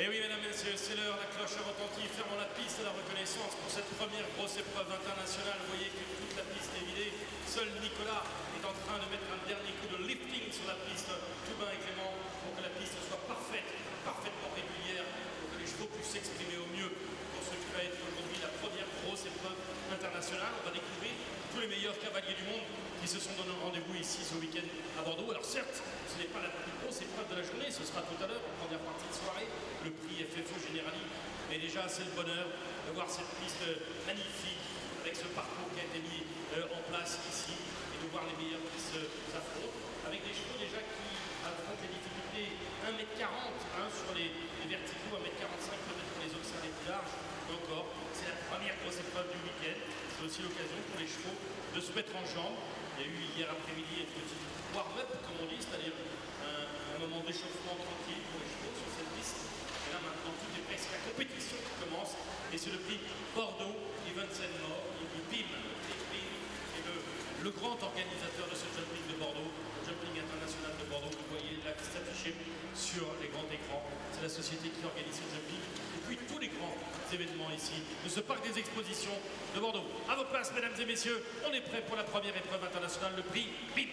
Et oui, mesdames, messieurs, c'est l'heure, la cloche a retenti, fermons la piste de la reconnaissance pour cette première grosse épreuve internationale. Vous voyez que toute la piste est vidée. Seul Nicolas est en train de mettre un dernier coup de lifting sur la piste, Toubin et Clément, pour que la piste soit parfaite, parfaitement régulière, pour que les chevaux puissent s'exprimer au mieux pour ce qui va être aujourd'hui la première grosse épreuve internationale. On va découvrir tous les meilleurs cavaliers du monde qui se sont donné rendez-vous ici ce week-end à Bordeaux. Alors certes, ce n'est pas la plus grosse épreuve de la journée, ce sera tout à l'heure en première partie de soirée, le prix FFO Generali. Mais déjà, c'est le bonheur de voir cette piste magnifique avec ce parcours qui a été mis en place ici et de voir les meilleurs qui s'affrontent avec des chevaux déjà qui affrontent les difficultés 1m40 sur les verticaux, 1m45 peut-être pour les auxins les plus larges. Et encore, c'est la première grosse épreuve du week-end. C'est aussi l'occasion pour les chevaux de se mettre en jambes. Il y a eu hier après-midi une petite warm-up, comme on dit, c'est-à-dire un moment d'échauffement tranquille pour les chevaux sur cette piste. Et là maintenant, tout est presque la compétition qui commence. Et c'est le prix Bordeaux, Evensen Nord, BIM, et le grand organisateur de ce jumping de Bordeaux, le jumping international de Bordeaux. Vous voyez là qui s'affiche sur les grands écrans. C'est la société qui organise ce jumping. Et puis tous les grands événements ici de ce parc des expositions de Bordeaux. À vos places, mesdames et messieurs, on est prêt pour la première épreuve internationale, le prix BIM.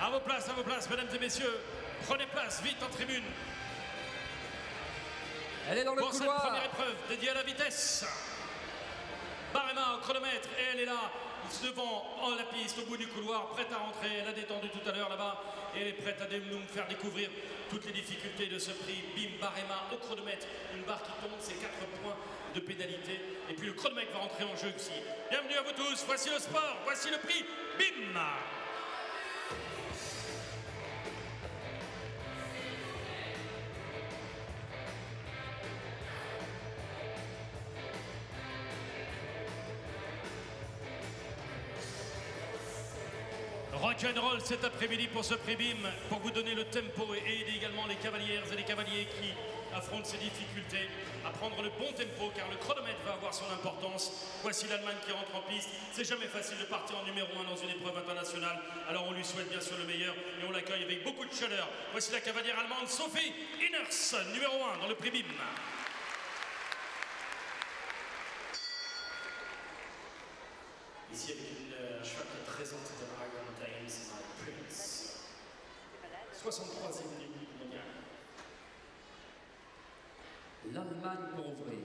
À vos places, mesdames et messieurs. Prenez place, vite en tribune. Elle est dans le couloir. Pour cette première épreuve dédiée à la vitesse. Barema au chronomètre, et elle est là, devant la piste, au bout du couloir, prête à rentrer. Elle a détendu tout à l'heure là-bas, et elle est prête à nous faire découvrir toutes les difficultés de ce prix. Bim, Barema au chronomètre. Une barre qui tombe, c'est 4 points de pénalité. Et puis le chronomètre va rentrer en jeu ici. Bienvenue à vous tous, voici le sport, voici le prix BIM. Rock'n'roll cet après-midi pour ce prix BIM, pour vous donner le tempo et aider également les cavalières et les cavaliers qui affrontent ces difficultés à prendre le bon tempo, car le chronomètre va avoir son importance. Voici l'Allemagne qui rentre en piste. C'est jamais facile de partir en numéro 1 dans une épreuve internationale, alors on lui souhaite bien sûr le meilleur et on l'accueille avec beaucoup de chaleur. Voici la cavalière allemande Sophie Inners, numéro 1 dans le prix BIM. Ici avec un cheval qui présente de Dragon Times My Prince. 63e minute mondiale. L'Allemagne pour ouvrir.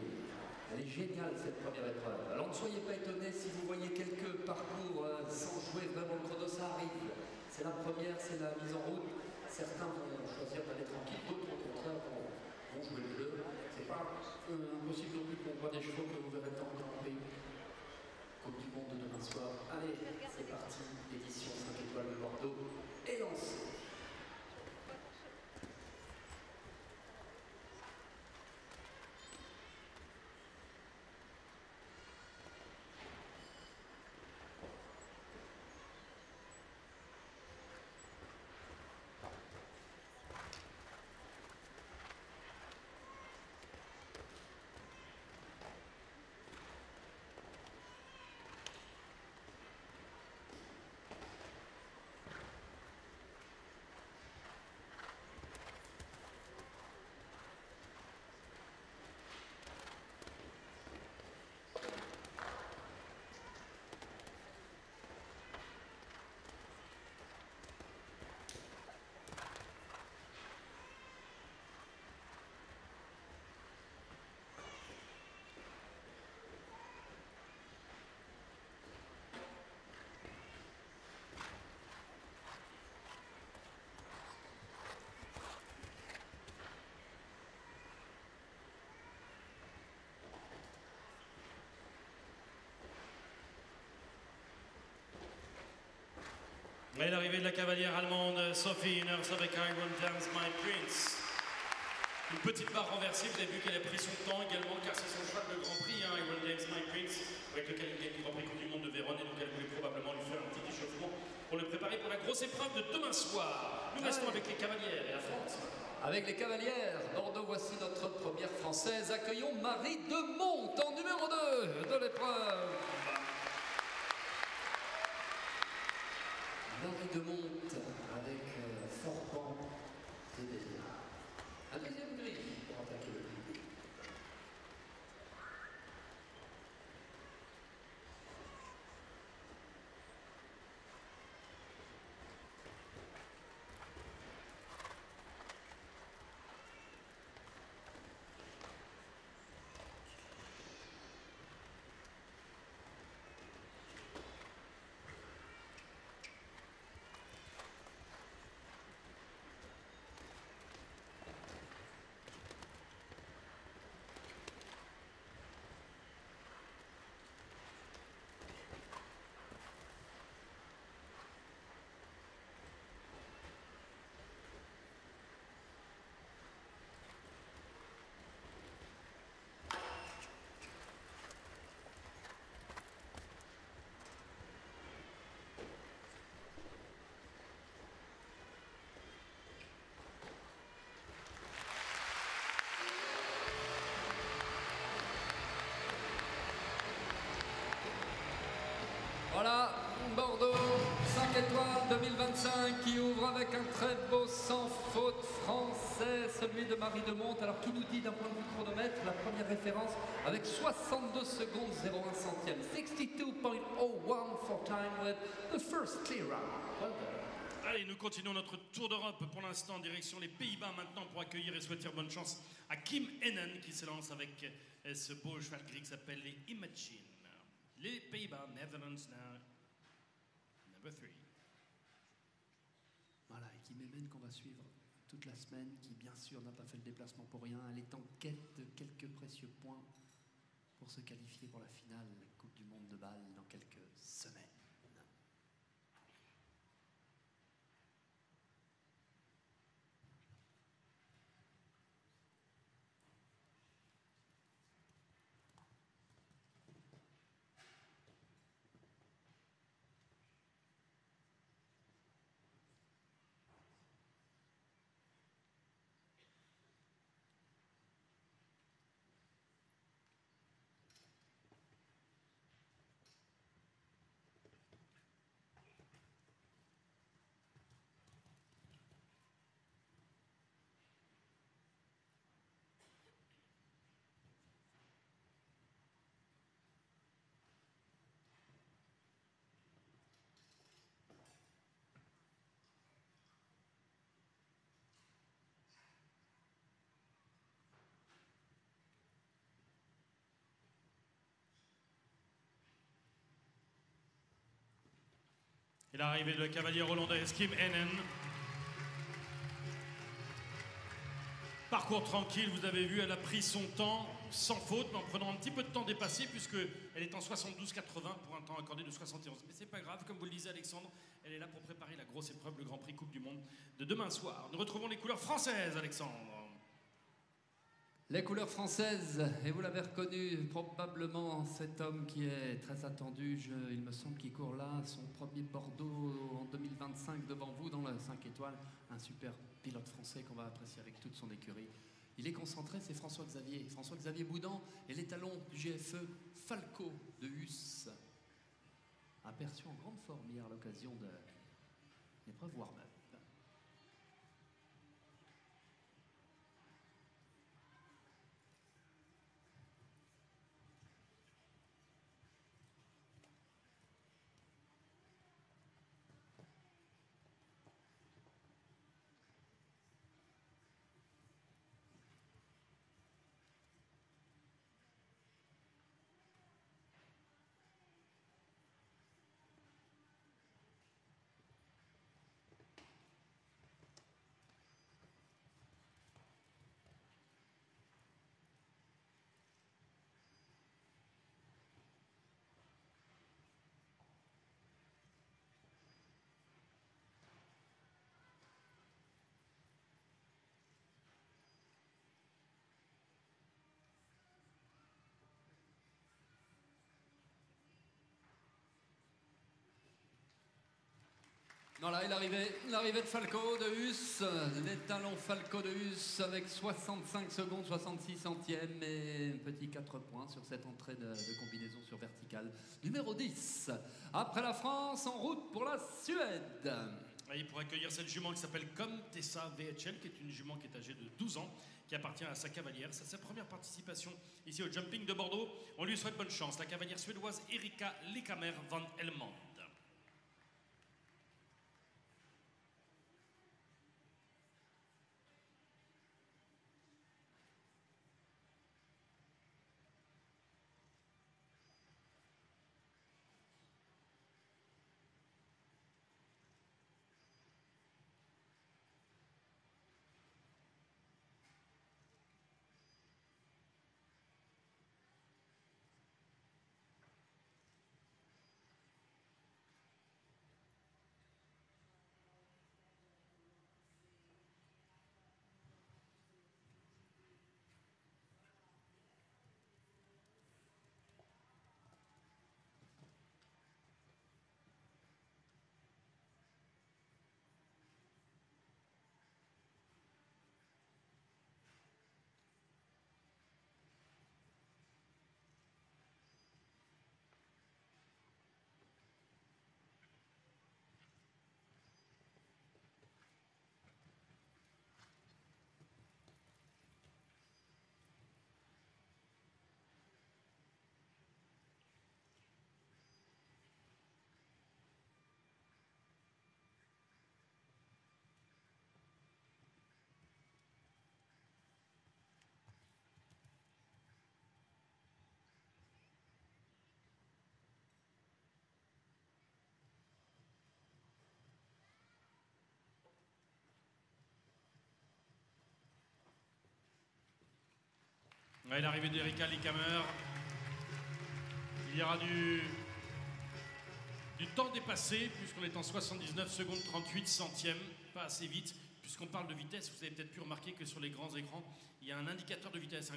Elle est géniale cette première épreuve. Alors ne soyez pas étonnés si vous voyez quelques parcours sans jouer vraiment le chrono, ça arrive. C'est la première, c'est la mise en route. Certains vont choisir d'aller tranquille, d'autres au contraire vont jouer le jeu. C'est pas impossible non plus qu'on voit des chevaux que vous verrez dans le Grand Prix. Coupe du Monde de demain soir. Allez, c'est parti, l'édition 5 étoiles de Bordeaux est lancée. Et l'arrivée de la cavalière allemande Sophie Nurse avec I Will Dance My Prince. Une petite barre renversée, vous avez vu qu'elle a pris son temps également, car c'est son cheval de Grand Prix, I Will Dance My Prince, avec lequel il gagne le Grand Prix Coupe du Monde de Vérone, et donc elle voulait probablement lui faire un petit échauffement pour le préparer pour la grosse épreuve de demain soir. Nous restons avec les cavalières et la France. Avec les cavalières, Bordeaux, voici notre première française. Accueillons Marie Demonte en numéro 2 de l'épreuve. Marie Demonte avec Forban Tébélia. Un deuxième grille pour attaquer le public. Voilà, Bordeaux, 5 étoiles 2025 qui ouvre avec un très beau sans faute français, celui de Marie Demonte. Alors qui nous dit d'un point de vue chronomètre, la première référence avec 62 secondes 01 centième, 62.01 for time with the first clear round. Allez, nous continuons notre tour d'Europe pour l'instant en direction les Pays-Bas maintenant pour accueillir et souhaiter bonne chance à Kim Hennen qui s'élance avec ce beau cheval gris qui s'appelle les Imagine. Les Pays-Bas, Netherlands now, number 3. Voilà, et Kim Hennen qu'on va suivre toute la semaine, qui bien sûr n'a pas fait le déplacement pour rien. Elle est en quête de quelques précieux points pour se qualifier pour la finale Coupe du Monde de Bâle dans quelques semaines. Et l'arrivée de la cavalière hollandaise Kim Hennen. Parcours tranquille, vous avez vu, elle a pris son temps sans faute, mais en prenant un petit peu de temps dépassé, puisqu'elle est en 72,80 pour un temps accordé de 71. Mais c'est pas grave, comme vous le disait Alexandre, elle est là pour préparer la grosse épreuve, le Grand Prix Coupe du Monde de demain soir. Nous retrouvons les couleurs françaises, Alexandre. Les couleurs françaises, et vous l'avez reconnu probablement, cet homme qui est très attendu, il me semble qu'il court là, son premier Bordeaux en 2025 devant vous dans le 5 étoiles, un super pilote français qu'on va apprécier avec toute son écurie. Il est concentré, c'est François-Xavier Boudan et l'étalon du GFE Falco de Hus, aperçu en grande forme hier à l'occasion de l'épreuve warm-up. Non, là, l'arrivée de Falco de Hus, l'étalon Falco de Hus avec 65 secondes, 66 centièmes et un petit 4 points sur cette entrée de combinaison sur verticale. Numéro 10. Après la France, en route pour la Suède. Et pour accueillir cette jument qui s'appelle Comtessa VHL, qui est une jument qui est âgée de 12 ans, qui appartient à sa cavalière. C'est sa première participation ici au Jumping de Bordeaux. On lui souhaite bonne chance. La cavalière suédoise Erika Lekamer van Helmond. Ouais, l'arrivée d'Erika Lekamer. Il y aura du temps dépassé, puisqu'on est en 79 secondes 38 centièmes, pas assez vite. Puisqu'on parle de vitesse, vous avez peut-être pu remarquer que sur les grands écrans, il y a un indicateur de vitesse,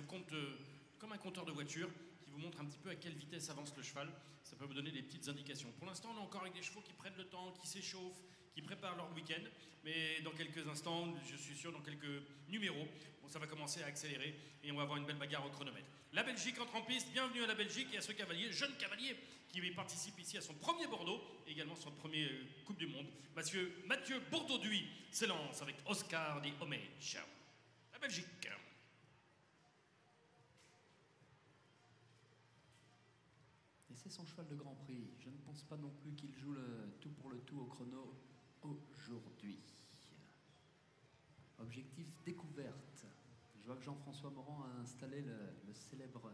comme un compteur de voiture, qui vous montre un petit peu à quelle vitesse avance le cheval. Ça peut vous donner des petites indications. Pour l'instant, on est encore avec des chevaux qui prennent le temps, qui s'échauffent, qui préparent leur week-end. Mais dans quelques instants, je suis sûr, dans quelques numéros, ça va commencer à accélérer et on va avoir une belle bagarre au chronomètre. La Belgique entre en piste. Bienvenue à la Belgique et à ce cavalier, jeune cavalier, qui participe ici à son premier Bordeaux et également son premier Coupe du Monde. Mathieu Bourdeauduit s'élance avec Oscar Di Homage. La Belgique. Et c'est son cheval de Grand Prix. Je ne pense pas non plus qu'il joue le tout pour le tout au chrono aujourd'hui. Objectif découverte. Je vois que Jean-François Morand a installé la célèbre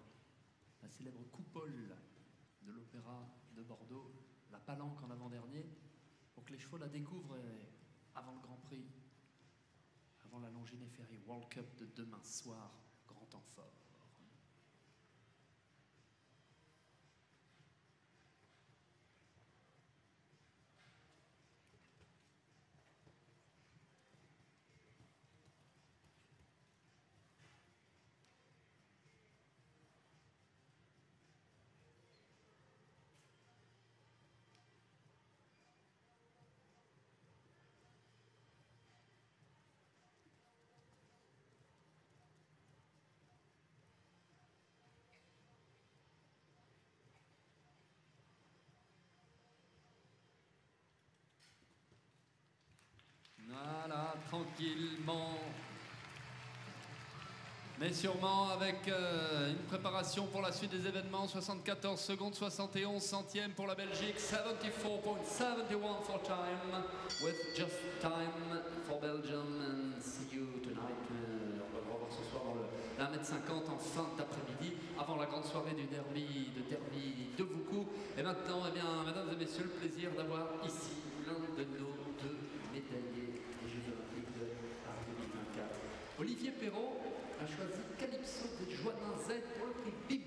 coupole de l'Opéra de Bordeaux, la Palanque en avant-dernier, pour que les chevaux la découvrent avant le Grand Prix, avant la Longinet Ferry World Cup de demain soir, grand temps fort. Voilà, tranquillement, mais sûrement avec une préparation pour la suite des événements. 74 secondes 71 centièmes pour la Belgique, 74.71 for time, with just time for Belgium, and see you tonight. On va le revoir ce soir dans le 1m50 en fin d'après-midi, avant la grande soirée du derby de Vuku. Et maintenant, eh bien, mesdames et messieurs, le plaisir d'avoir ici l'un de nos deux médaillés des Jeux Olympiques de Paris 2024. Olivier Perrault a choisi Calypso de Joannin Z pour le prix BIM.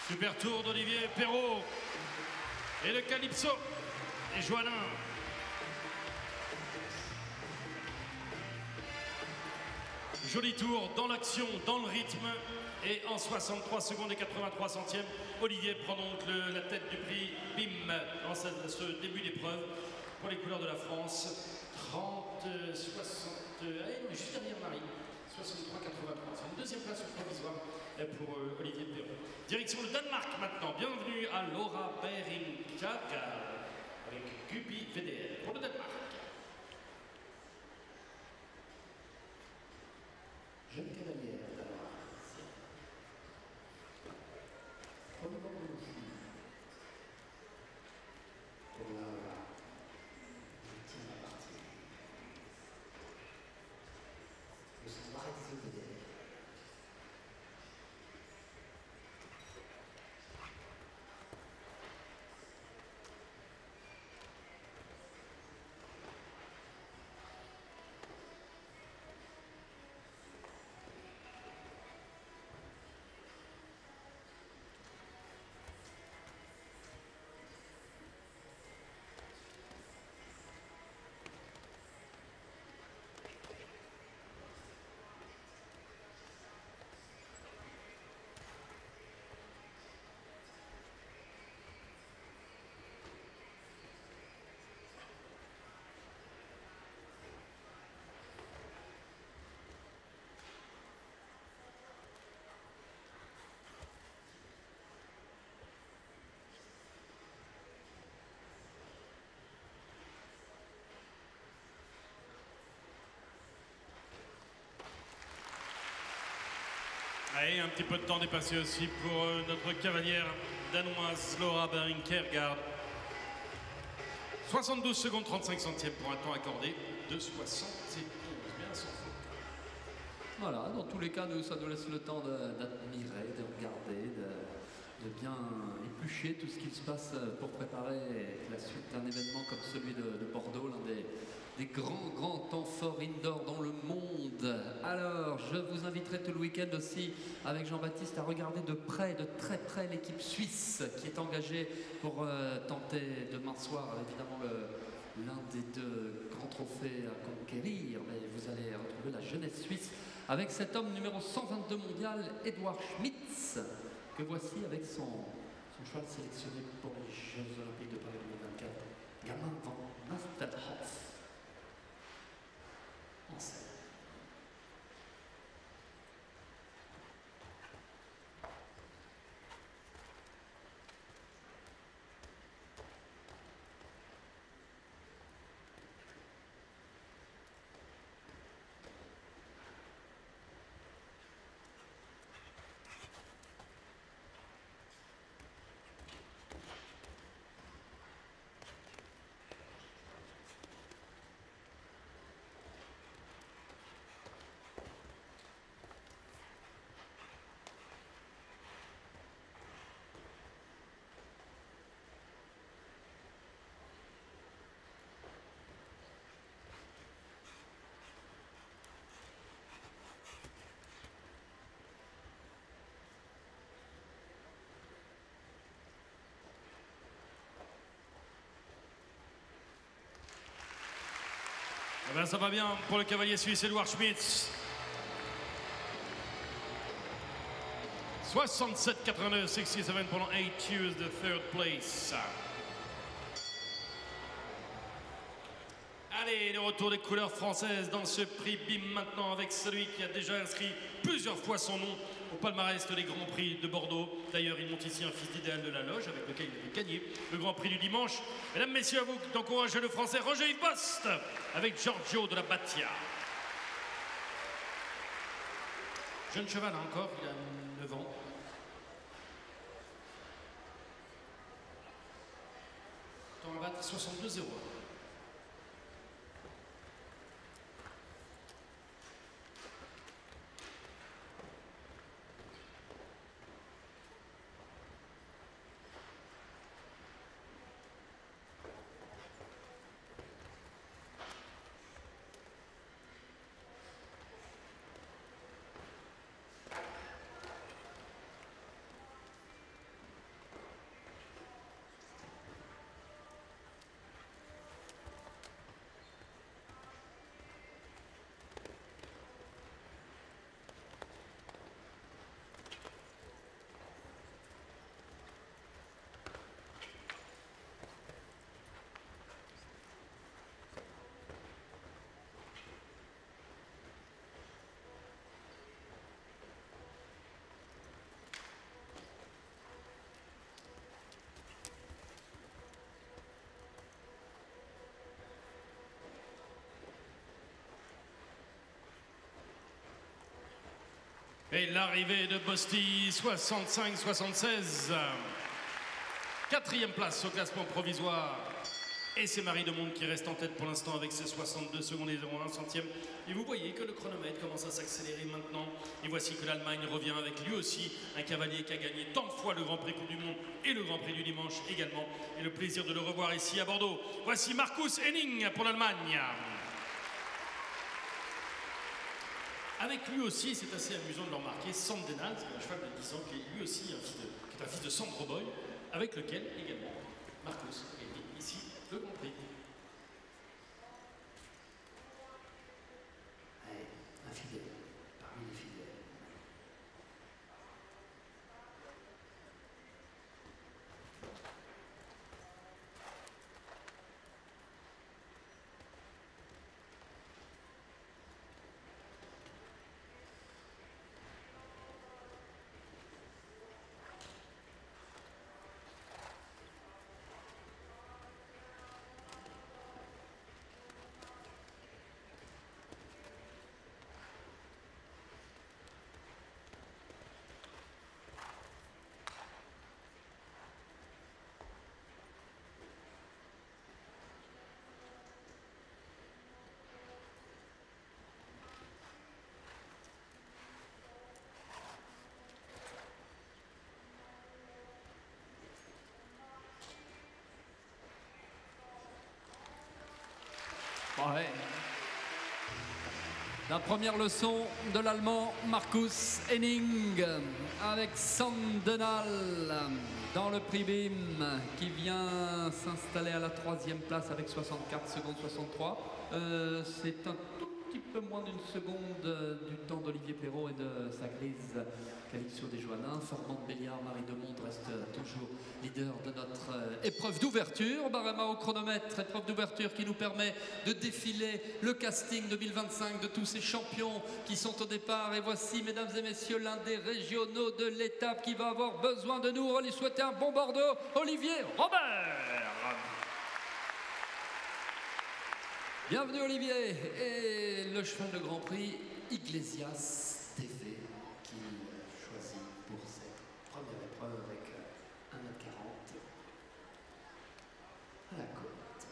Super tour d'Olivier Perrault et le Calypso et Joannin. Joli tour dans l'action, dans le rythme. Et en 63 secondes et 83 centièmes, Olivier prend donc la tête du prix BIM dans ce début d'épreuve pour les couleurs de la France. 30, 60, juste derrière Marie, 63, 83. C'est une deuxième place provisoire pour Olivier Perrault. Direction le Danemark maintenant. Bienvenue à Laura Bering-Kjaergaard avec Gubi VDL pour le Danemark. Jeune cavalière d'abord. Premier bord de l'outil. Pour la ultime partie. De son Marézio VDL. Allez, un petit peu de temps dépassé aussi pour notre cavalière danoise Laura Bering-Kjaergaard. 72 secondes 35 centièmes pour un temps accordé de 71. Bien sans faute. Voilà, dans tous les cas, ça nous laisse le temps d'admirer, de regarder, de bien éplucher tout ce qui se passe pour préparer la suite d'un événement comme celui de Bordeaux, l'un des grands temps forts indoor dans le monde. Alors, je vous inviterai tout le week-end aussi avec Jean-Baptiste à regarder de très près l'équipe suisse qui est engagée pour tenter demain soir, évidemment, l'un des deux grands trophées à conquérir. Mais vous allez retrouver la jeunesse suisse avec cet homme numéro 122 mondial, Edouard Schmitz, que voici avec son cheval sélectionné pour les Jeux Olympiques de Paris 2024, Gamin van Masterhof. En scène. Eh ben, ça va bien pour le cavalier suisse Edouard Schmitz. 67-89, 67 pendant 8 years de third place. Allez, le retour des couleurs françaises dans ce prix BIM maintenant avec celui qui a déjà inscrit plusieurs fois son nom au palmarès des Grands Prix de Bordeaux. D'ailleurs, il monte ici un fils d'idéal de la loge avec lequel il avait gagné le Grand Prix du dimanche. Mesdames, messieurs, à vous d'encourager le français Roger-Yves Bost avec Giorgio de la Battia. Jeune cheval hein, encore, il a 9 ans. Temps à battre 62-0. Et l'arrivée de Bosti, 65-76. Quatrième place au classement provisoire. Et c'est Marie Demonde qui reste en tête pour l'instant avec ses 62 secondes et 01 centièmes. Et vous voyez que le chronomètre commence à s'accélérer maintenant. Et voici que l'Allemagne revient avec lui aussi un cavalier qui a gagné tant de fois le Grand Prix Coupe du Monde et le Grand Prix du dimanche également. Et le plaisir de le revoir ici à Bordeaux. Voici Markus Henning pour l'Allemagne. Avec lui aussi, c'est assez amusant de le remarquer, Sandenal, c'est un cheval de 10 ans qui est lui aussi un fils de Sandro Boy, avec lequel également Markus est ici le Grand Prix. Ouais, un fidèle, parmi les fidèles. Ouais. La première leçon de l'Allemand Markus Henning avec Sandenal dans le prix BIM qui vient s'installer à la 3e place avec 64 secondes 63. C'est un tout petit peu moins d'une seconde du temps d'Olivier Perrault et de sa grise Calixio Desjoannin. Formand de Béliard, Marie Demonde reste toujours leader de notre épreuve d'ouverture. Barema au chronomètre, épreuve d'ouverture qui nous permet de défiler le casting 2025 de tous ces champions qui sont au départ. Et voici, mesdames et messieurs, l'un des régionaux de l'étape qui va avoir besoin de nous. On va lui souhaiter un bon Bordeaux, Olivier Robert. Bienvenue Olivier. Et le cheval de Grand Prix, Iglesias TV, qui choisit pour cette première épreuve avec 1,40 m à la côte.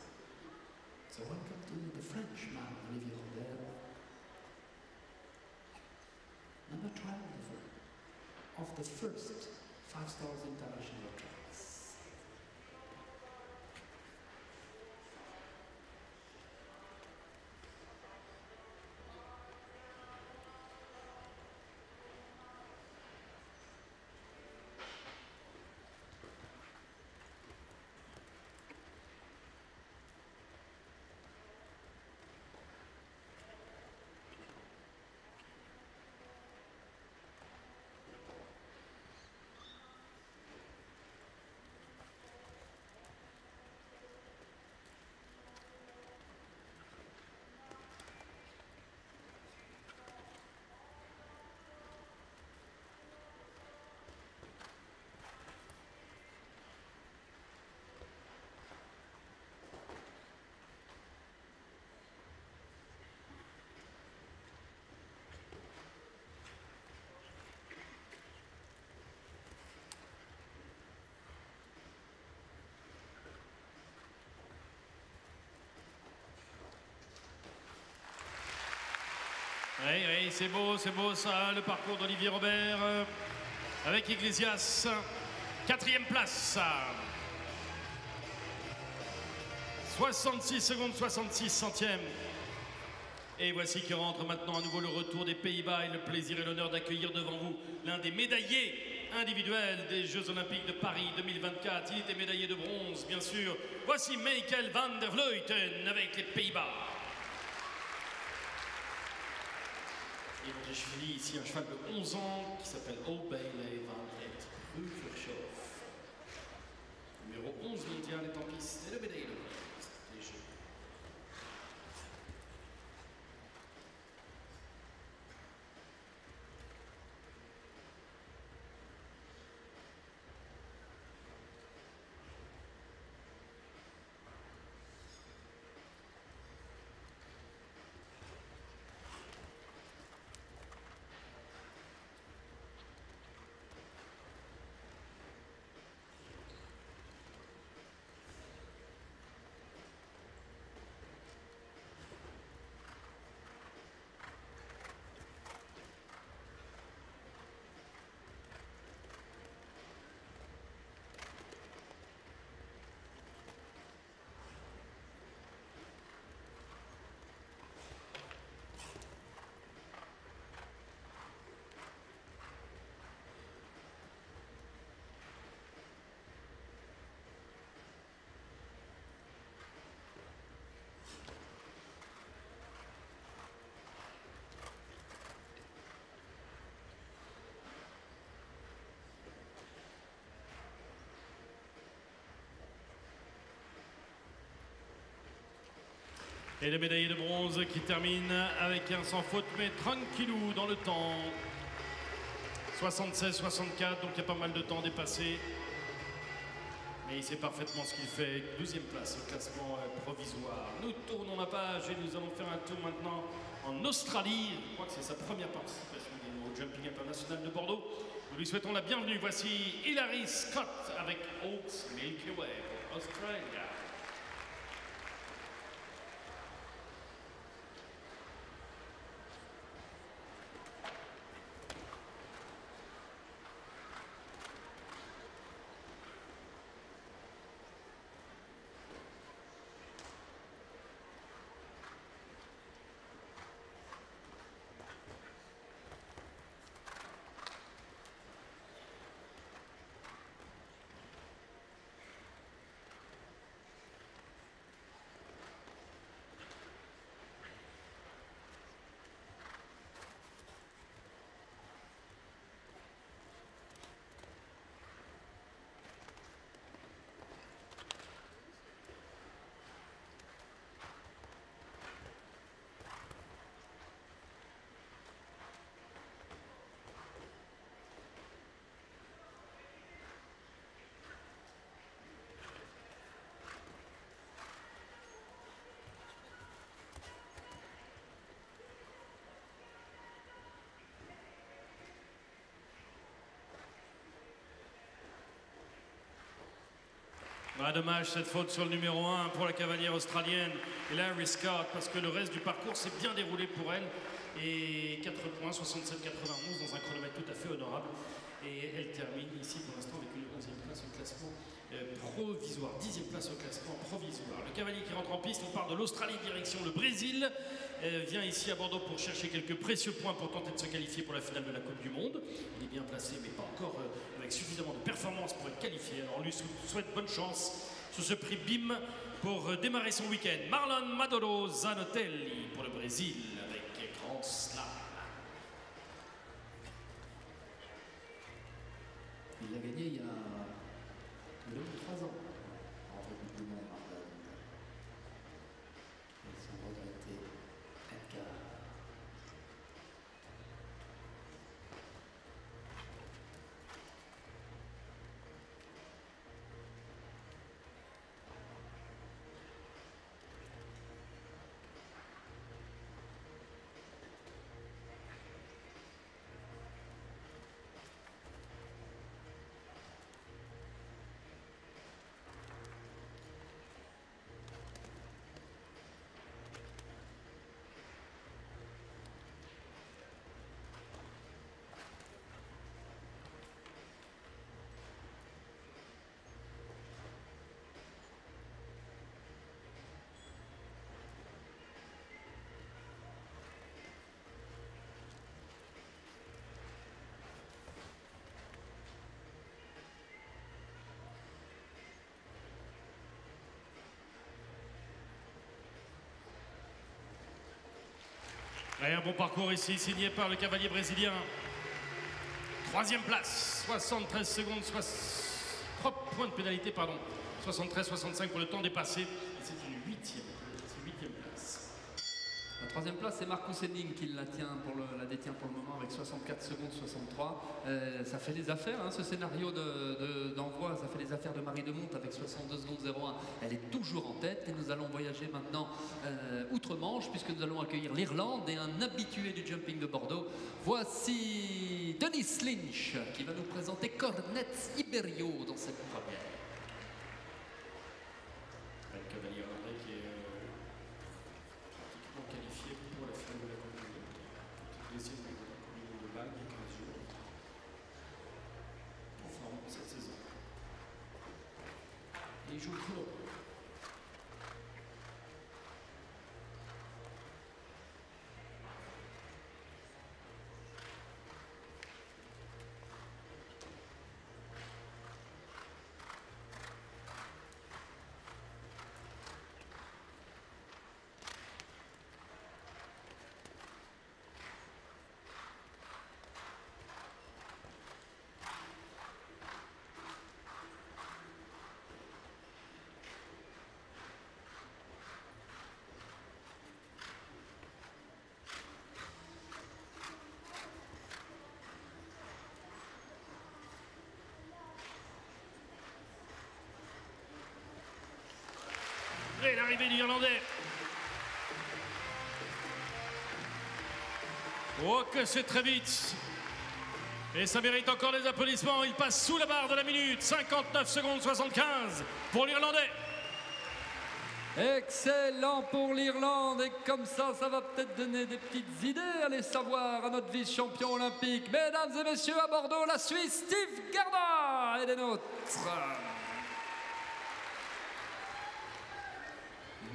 So welcome to the Frenchman, Olivier Robert. Number 12 of the first 5 Stars International Tracks. Oui, c'est beau ça, le parcours d'Olivier Robert avec Iglesias. 4e place. 66 secondes 66 centièmes. Et voici qui rentre maintenant à nouveau le retour des Pays-Bas et le plaisir et l'honneur d'accueillir devant vous l'un des médaillés individuels des Jeux Olympiques de Paris 2024. Il était médaillé de bronze, bien sûr. Voici Michael van der Vleuten avec les Pays-Bas. Et j'ai choisi ici un cheval de 11 ans qui s'appelle O'Bailey van het Pruvershof. Numéro 11 mondial est en piste et le médaillé de bronze des Jeux. Et le médaillé de bronze qui termine avec un sans faute, mais tranquillou dans le temps. 76-64, donc il y a pas mal de temps dépassé. Mais il sait parfaitement ce qu'il fait. 12e place au classement provisoire. Nous tournons la page et nous allons faire un tour maintenant en Australie. Je crois que c'est sa première participation au Jumping International de Bordeaux. Nous lui souhaitons la bienvenue. Voici Hilary Scott avec Oaks Milky Way pour Australia. Ah, dommage cette faute sur le numéro 1 pour la cavalière australienne Hilary Scott, parce que le reste du parcours s'est bien déroulé pour elle. Et 4 points, 67-91 dans un chronomètre tout à fait honorable. Et elle termine ici pour l'instant avec une 11e place au classement provisoire, 10e place au classement provisoire. Le cavalier qui rentre en piste, on part de l'Australie direction le Brésil, vient ici à Bordeaux pour chercher quelques précieux points pour tenter de se qualifier pour la finale de la Coupe du Monde. Il est bien placé mais pas encore avec suffisamment de performance pour être qualifié. Alors on lui souhaite bonne chance sur ce prix BIM pour démarrer son week-end. Marlon Maduro Zanotelli pour le Brésil avec Grand Slam. Il l'a gagné il y a 2 ou 3 ans en République du Monde. Et son regretté Edgar. Et un bon parcours ici, signé par le cavalier brésilien. 3e place, 73 secondes, 3 points de pénalité, pardon. 73-65 pour le temps dépassé. Et c'est une 8e place. La 3e place, c'est Marcus Henning qui la détient pour le moment avec 64 secondes 63. Ça fait les affaires, hein, ce scénario d'envoi, ça fait les affaires de Marie de Monte avec 62 secondes 01. Elle est toujours en tête et nous allons voyager maintenant outre-Manche puisque nous allons accueillir l'Irlande et un habitué du jumping de Bordeaux. Voici Denis Lynch qui va nous présenter Cornet Iberio dans cette première. Le cavalier irlandais qui est pratiquement qualifié pour la finale de la Coupe du Monde. Deuxième de la Coupe du Monde de bague, il y a 15 jours. En forme cette saison. Et il joue le chrono. Et l'arrivée du Irlandais. Oh, que c'est très vite. Et ça mérite encore des applaudissements. Il passe sous la barre de la minute. 59 secondes 75 pour l'Irlandais. Excellent pour l'Irlande. Et comme ça, ça va peut-être donner des petites idées, allez savoir, à notre vice-champion olympique. Mesdames et messieurs, à Bordeaux, la Suisse, Steve Garda est des nôtres.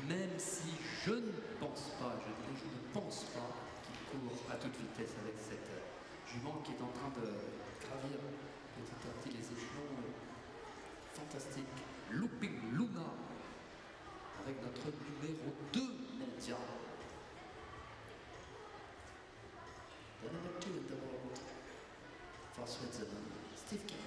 Même si je ne pense pas, je ne pense pas qu'il court à toute vitesse avec cette jument qui est en train de gravir petit à petit les échelons fantastiques. Looping Luna avec notre numéro 2 mondial. The number 2 in the world for Switzerland, Steve Garda.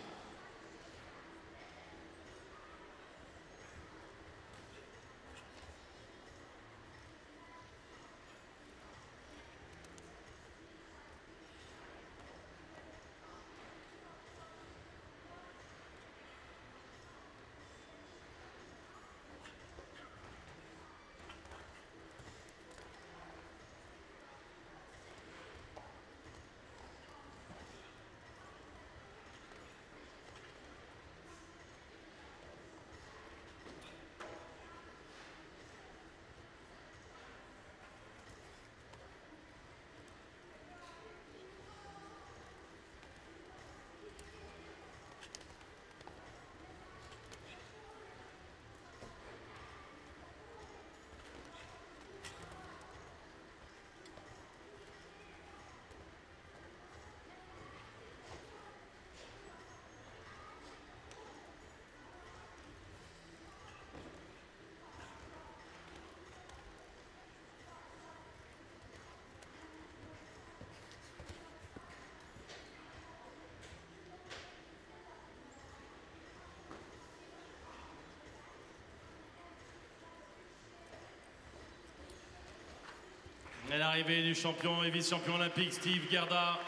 Et l'arrivée du champion et vice-champion olympique Steve Garda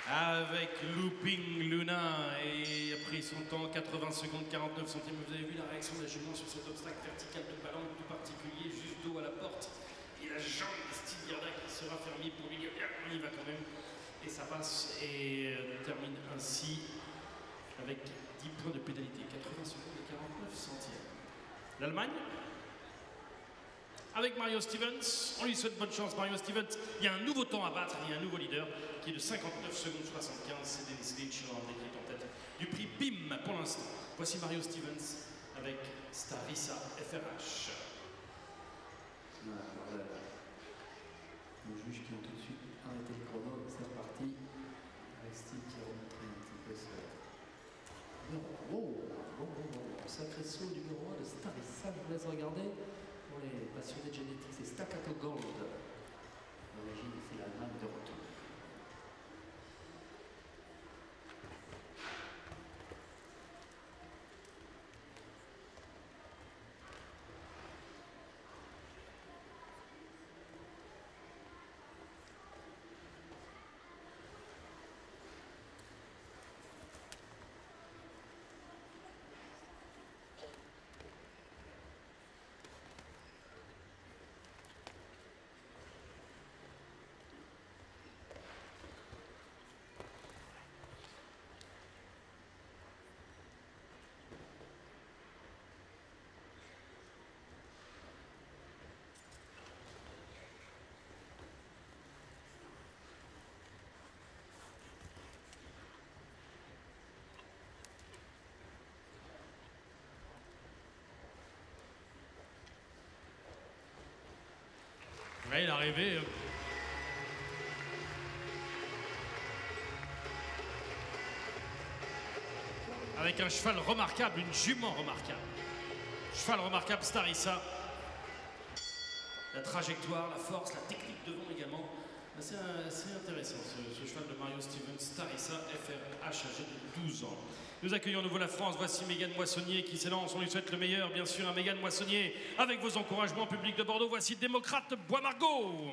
avec Looping Luna et a pris son temps 80 secondes 49 centièmes. Vous avez vu la réaction de la jument sur cet obstacle vertical de ballon tout particulier juste dos à la porte et la jambe de Steve Garda qui se raffermit pour lui dire bien on y va quand même et ça passe et termine ainsi avec 10 points de pénalité, 80 secondes et 49 centièmes. L'Allemagne avec Mario Stevens, on lui souhaite bonne chance Mario Stevens. Il y a un nouveau temps à battre, il y a un nouveau leader qui est de 59 secondes 75, c'est Dennis Lynch, l'Hollandais qui est en tête du prix BIM pour l'instant. Voici Mario Stevens avec Starissa FRH. Voilà. Les juges qui ont tout de suite arrêté le chrono, c'est reparti. Avec Steve qui a remontré un petit peu ce... Sacré saut numéro 1 de Starissa, je vous laisse regarder. Pour les passionnés de génétique, c'est Staccato Gold. L'origine, c'est l'Allemagne de retour. Ouais, il est arrivé. Avec un cheval remarquable, une jument remarquable. Cheval remarquable, Starissa. La trajectoire, la force, la technique devant également. C'est intéressant ce cheval de Mario Stevens, Starissa FRH, âgé de 12 ans. Nous accueillons à nouveau la France. Voici Mégane Moissonnier qui s'élance. On lui souhaite le meilleur, bien sûr, à Mégane Moissonnier. Avec vos encouragements, public de Bordeaux, voici Démocrate Bois-Margot.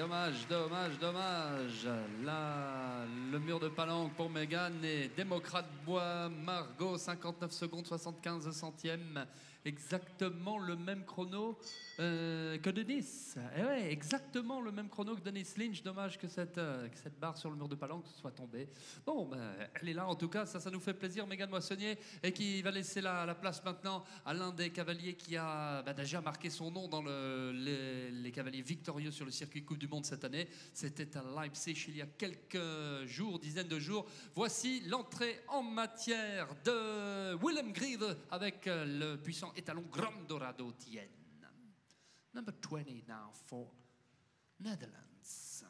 dommage, dommage, dommage. Là, le mur de Palanque pour Mégane et Démocrate Bois, Margot, 59 secondes, 75 centièmes. Exactement le même chrono que Denis. Et ouais, exactement le même chrono que Denis Lynch. Dommage que cette barre sur le mur de Palanque soit tombée. Bon, ben, elle est là en tout cas, ça nous fait plaisir. Mégane Moissonnier, et qui va laisser la place maintenant à l'un des cavaliers qui a déjà marqué son nom dans les cavaliers victorieux sur le circuit Coupe du Monde cette année. C'était à Leipzig il y a quelques jours, dizaines de jours. Voici l'entrée en matière de Willem Grieve avec le puissant étalon Grandorado Tien. Number 20 now for Netherlands.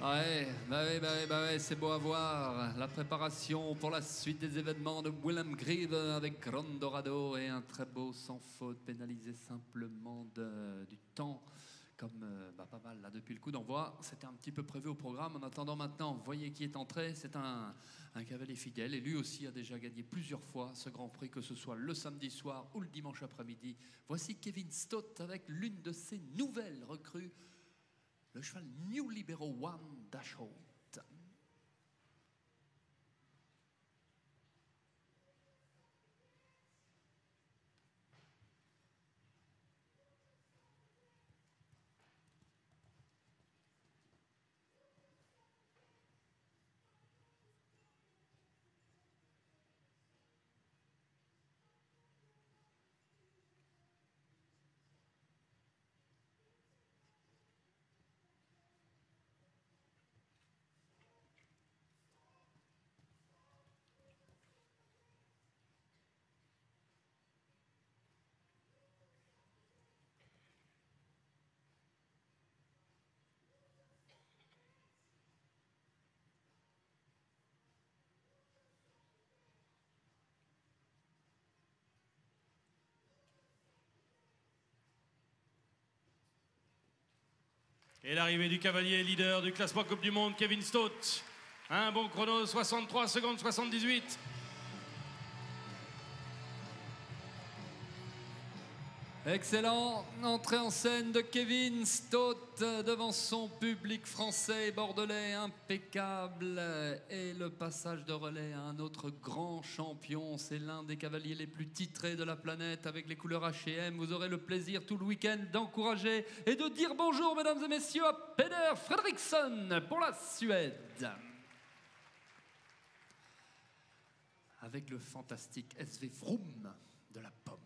Ouais, c'est beau à voir. La préparation pour la suite des événements de Willem Grieve avec Grandorado et un très beau sans faute, pénalisé simplement du temps, comme pas mal là depuis le coup d'envoi. C'était un petit peu prévu au programme. En attendant maintenant, voyez qui est entré. C'est un cavalier fidèle et lui aussi a déjà gagné plusieurs fois ce Grand Prix, que ce soit le samedi soir ou le dimanche après-midi. Voici Kevin Stott avec l'une de ses nouvelles recrues, le cheval New Libero One Dashholt. Et l'arrivée du cavalier leader du classement Coupe du Monde, Kevin Stott. Un bon chrono, 63 secondes 78. Excellent entrée en scène de Kevin Stott devant son public français et bordelais, impeccable. Et le passage de relais à un autre grand champion, c'est l'un des cavaliers les plus titrés de la planète avec les couleurs H&M. Vous aurez le plaisir tout le week-end d'encourager et de dire bonjour, mesdames et messieurs, à Peder Fredriksson pour la Suède. Avec le fantastique SV Vroom de la Pomme.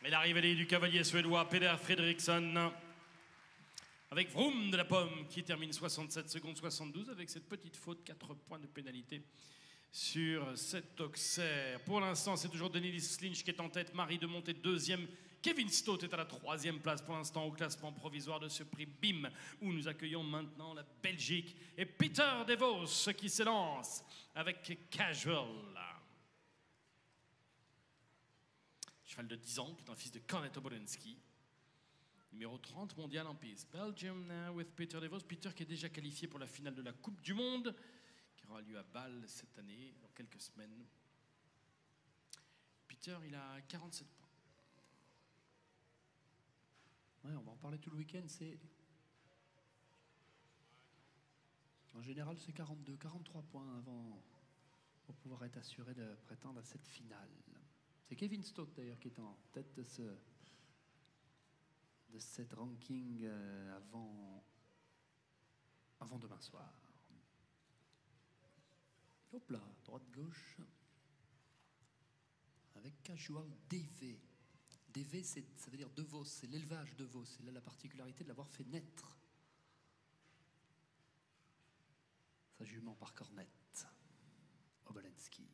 Et l'arrivée du cavalier suédois Peder Fredriksson avec Vroom de la Pomme qui termine 67 secondes 72 avec cette petite faute, 4 points de pénalité sur cet Auxerre. Pour l'instant, c'est toujours Denis Lynch qui est en tête, Marie de Monte est deuxième, Kevin Stott est à la 3e place pour l'instant au classement provisoire de ce prix BIM, où nous accueillons maintenant la Belgique et Peter De Vos qui s'élance avec Casual. Cheval de 10 ans, qui est un fils de Kornet Obolensky. Numéro 30 mondial en piste. Belgium now with Peter De Vos. Peter qui est déjà qualifié pour la finale de la Coupe du Monde, qui aura lieu à Bâle cette année, dans quelques semaines. Peter, il a 47 points. Ouais, on va en parler tout le week-end. En général, c'est 42, 43 points avant pour pouvoir être assuré de prétendre à cette finale. C'est Kevin Stott d'ailleurs qui est en tête de cette ranking avant demain soir. Hop là, droite-gauche. Avec Casual DV. DV, ça veut dire de Vos, c'est l'élevage de Vos. Il a la particularité de l'avoir fait naître. Sa jument par Kornet Obolensky.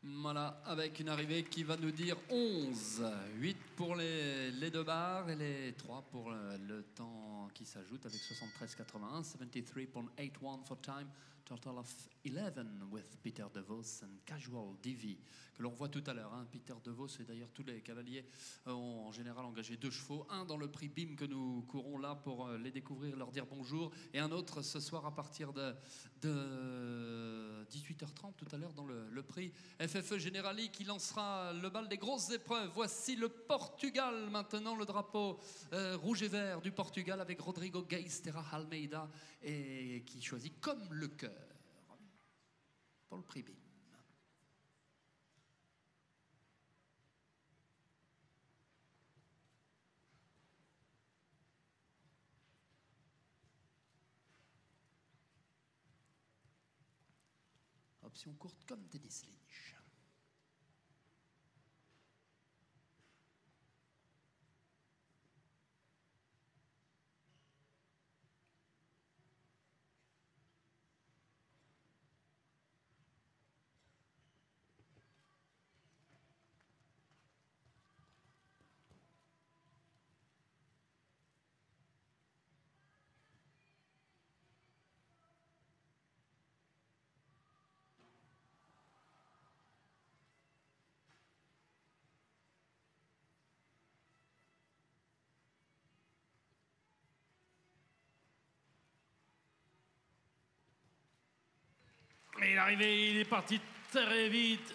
Voilà, avec une arrivée qui va nous dire 11. 8 pour les deux barres et les 3 pour le temps qui s'ajoute avec 73,81. 73.81 for time. Total of 11 with Peter De Vos and Casual DV, que l'on voit tout à l'heure. Peter De Vos, et d'ailleurs tous les cavaliers ont en général engagé 2 chevaux. Un dans le prix BIM que nous courons là pour les découvrir, leur dire bonjour. Et un autre ce soir à partir de 18h30 tout à l'heure dans le prix FFE Generali qui lancera le bal des grosses épreuves. Voici le Portugal maintenant, le drapeau rouge et vert du Portugal avec Rodrigo Geistera Almeida et qui choisit comme le cœur pour le prix BIM. Option courte comme Denis Lynch. Et l'arrivée, il est parti très vite.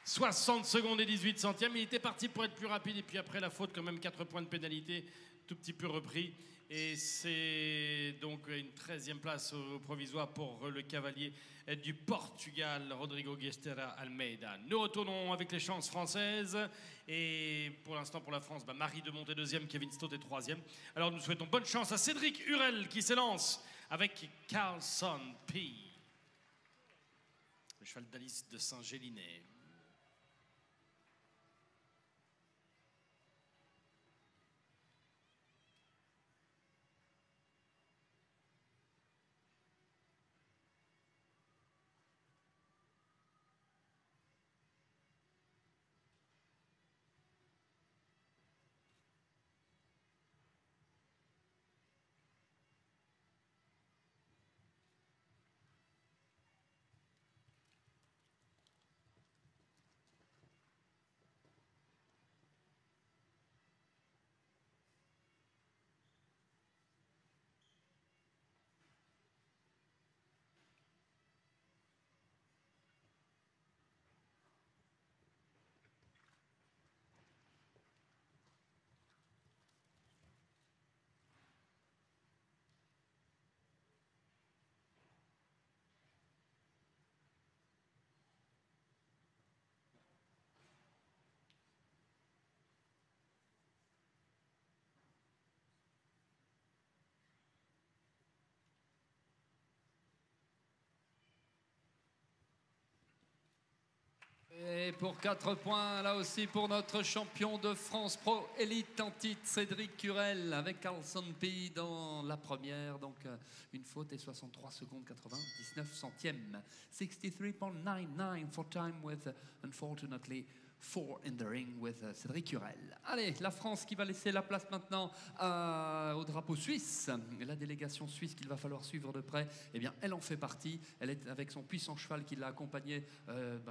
60 secondes et 18 centièmes. Il était parti pour être plus rapide. Et puis après la faute, quand même 4 points de pénalité. Tout petit peu repris. Et c'est donc une 13e place au provisoire pour le cavalier du Portugal, Rodrigo Geistera Almeida. Nous retournons avec les chances françaises. Et pour l'instant, pour la France, Marie de Monte est 2e, Kevin Stott est 3e. Alors nous souhaitons bonne chance à Cédric Hurel qui s'élance avec Carlson P. Le cheval d'Alice de Saint-Gélinet. Et pour 4 points, là aussi pour notre champion de France Pro Élite en titre, Cédric Curel, avec Carlson P dans la première. Donc une faute et 63 secondes 99 centièmes. 63.99 for time with, unfortunately, 4 in the ring with Cédric Curel. Allez, la France qui va laisser la place maintenant au drapeau suisse. La délégation suisse qu'il va falloir suivre de près, eh bien, elle en fait partie. Elle est avec son puissant cheval qui l'a accompagné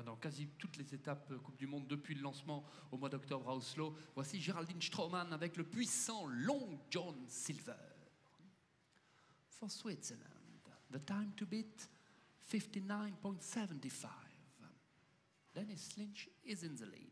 dans quasi toutes les étapes Coupe du Monde depuis le lancement au mois d'octobre à Oslo. Voici Geraldine Strohmann avec le puissant Long John Silver. For Switzerland, the time to beat 59.75. Dennis Lynch is in the lead.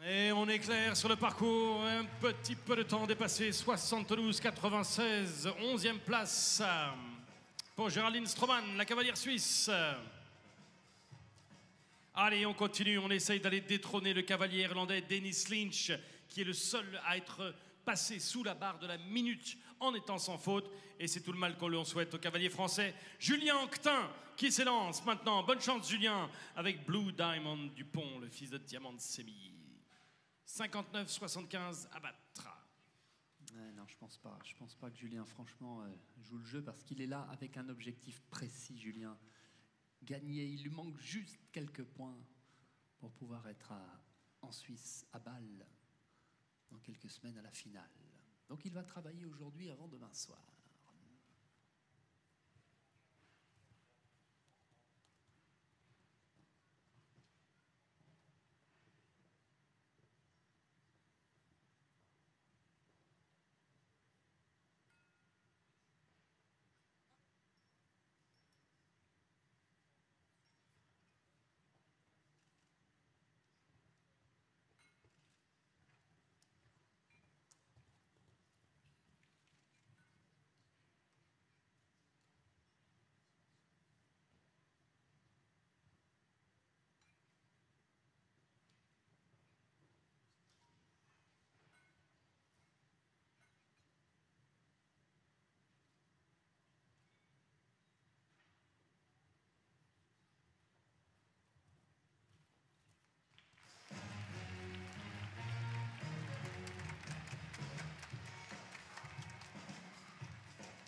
Et on est clair sur le parcours, un petit peu de temps dépassé, 72,96, 11e place pour Geraldine Strohmann, la cavalière suisse. Allez, on continue, on essaye d'aller détrôner le cavalier irlandais Dennis Lynch, qui est le seul à être passé sous la barre de la minute en étant sans faute. Et c'est tout le mal qu'on lui souhaite au cavalier français Julien Anctin, qui s'élance maintenant. Bonne chance Julien, avec Blue Diamond Dupont, le fils de Diamant de Sémille. 59-75 à battre. Non, je pense pas. Je pense pas que Julien, franchement, joue le jeu parce qu'il est là avec un objectif précis, Julien. Gagner, il lui manque juste quelques points pour pouvoir être en Suisse, à Bâle, dans quelques semaines à la finale. Donc il va travailler aujourd'hui avant demain soir.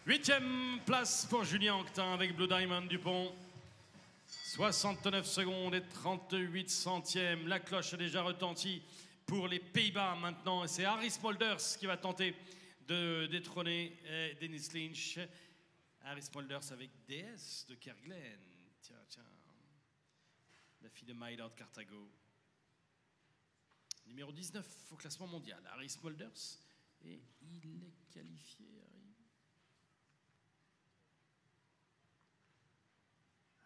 Huitième place pour Julien Anctin avec Blue Diamond Dupont. 69 secondes et 38 centièmes. La cloche a déjà retenti pour les Pays-Bas maintenant. Et c'est Harris Molders qui va tenter de détrôner Dennis Lynch. Harris Molders avec DS de Kerguelen. Tiens, tiens. La fille de Maïla de Carthago. Numéro 19 au classement mondial. Harris Molders. Et il est qualifié, Harry.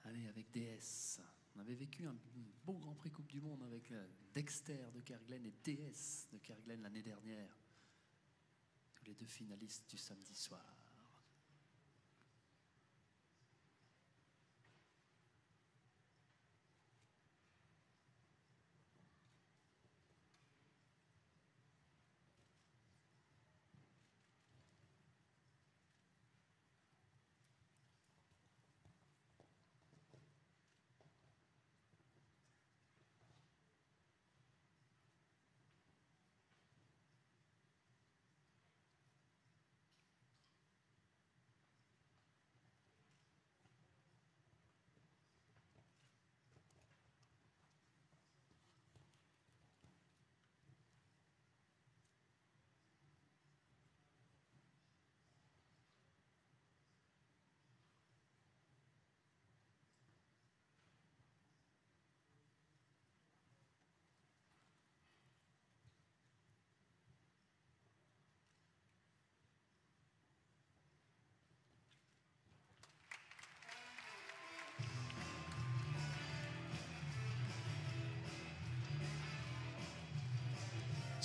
Allez, avec DS. On avait vécu un beau Grand Prix Coupe du Monde avec Dexter de Kerguelen et DS de Kerguelen l'année dernière. Tous les deux finalistes du samedi soir.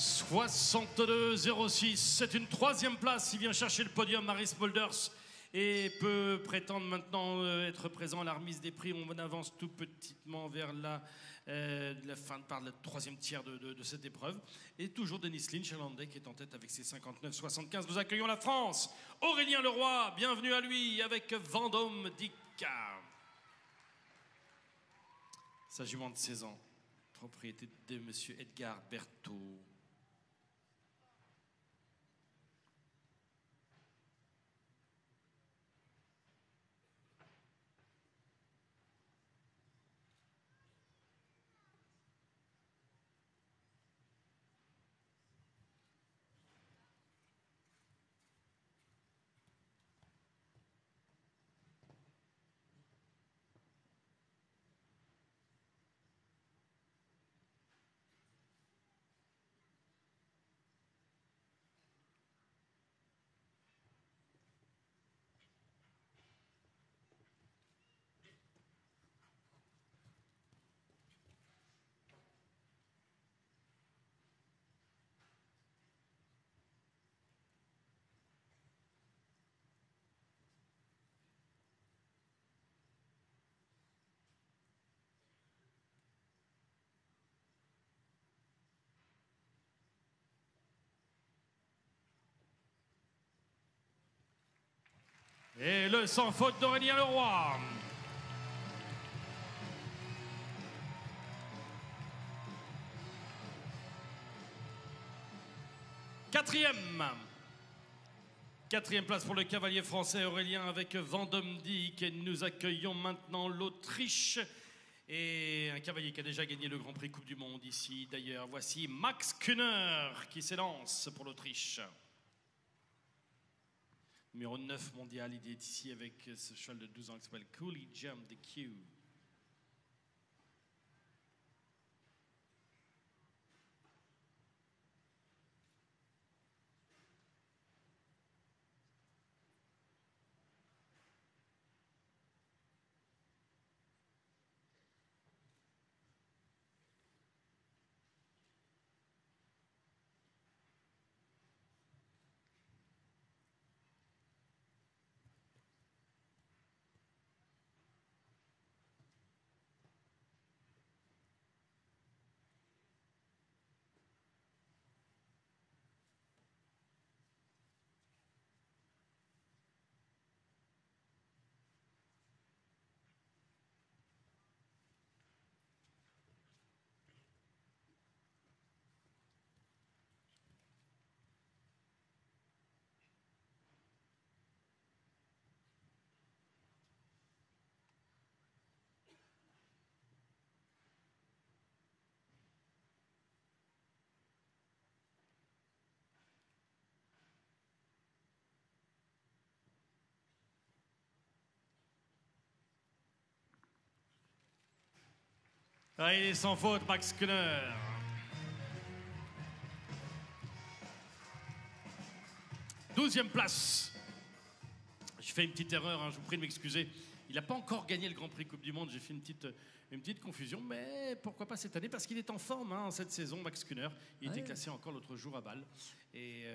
62,06. C'est une troisième place. Il vient chercher le podium, Maris Molders, et peut prétendre maintenant être présent à la remise des prix. On avance tout petitement vers la fin par le troisième tiers de cette épreuve. Et toujours Denis Lynch, irlandais, qui est en tête avec ses 59,75. Nous accueillons la France. Aurélien Leroy, bienvenue à lui, avec Vendôme Dika. Sa jument de 16 ans, propriété de monsieur Edgar Berthaud. Et le sans faute d'Aurélien Leroy. Quatrième place pour le cavalier français Aurélien avec Vendôme Dijk. Et nous accueillons maintenant l'Autriche. Et un cavalier qui a déjà gagné le Grand Prix Coupe du Monde ici d'ailleurs. Voici Max Kühner qui s'élance pour l'Autriche. Numéro 9 mondial, il est ici avec ce cheval de 12 ans qui s'appelle Cooley Jump the Q. Ah, il est sans faute, Max Kühner. Douzième place. Je fais une petite erreur, hein, je vous prie de m'excuser. Il n'a pas encore gagné le Grand Prix Coupe du Monde. J'ai fait une petite confusion, mais pourquoi pas cette année? Parce qu'il est en forme hein, cette saison, Max Kühner. Il était classé encore l'autre jour à Bâle. Et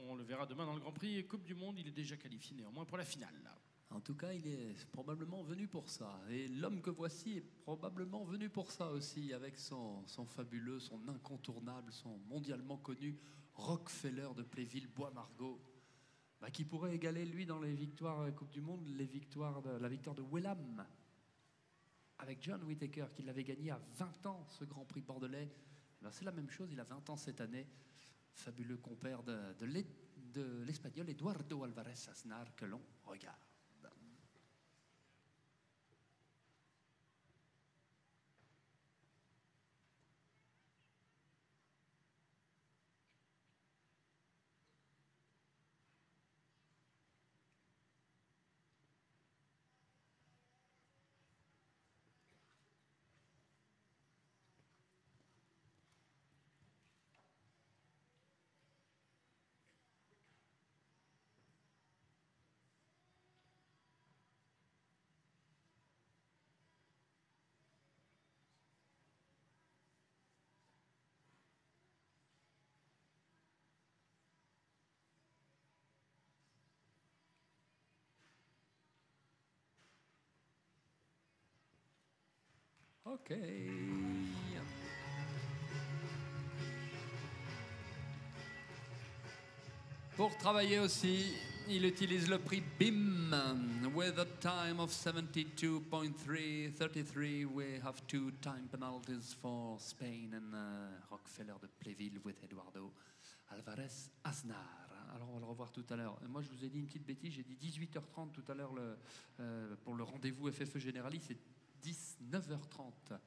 on le verra demain dans le Grand Prix Coupe du Monde. Il est déjà qualifié néanmoins pour la finale. Là. En tout cas, il est probablement venu pour ça. Et l'homme que voici est probablement venu pour ça aussi, avec son fabuleux, son incontournable, son mondialement connu Rockefeller de Pléville, Bois-Margaux, qui pourrait égaler, lui, dans les victoires Coupe du Monde, la victoire de Welham, avec John Whittaker, qui l'avait gagné à 20 ans, ce Grand Prix bordelais. C'est la même chose, il a 20 ans cette année. Fabuleux compère de l'Espagnol Eduardo Alvarez Aznar que l'on regarde. Ok. Pour travailler aussi, il utilise le prix BIM. With a time of 72.333, we have 2 time penalties for Spain and Rockefeller de Pléville with Eduardo Alvarez Aznar. Alors on va le revoir tout à l'heure. Moi je vous ai dit une petite bêtise, j'ai dit 18h30 tout à l'heure pour le rendez-vous FFE Generali, c'est 19h30,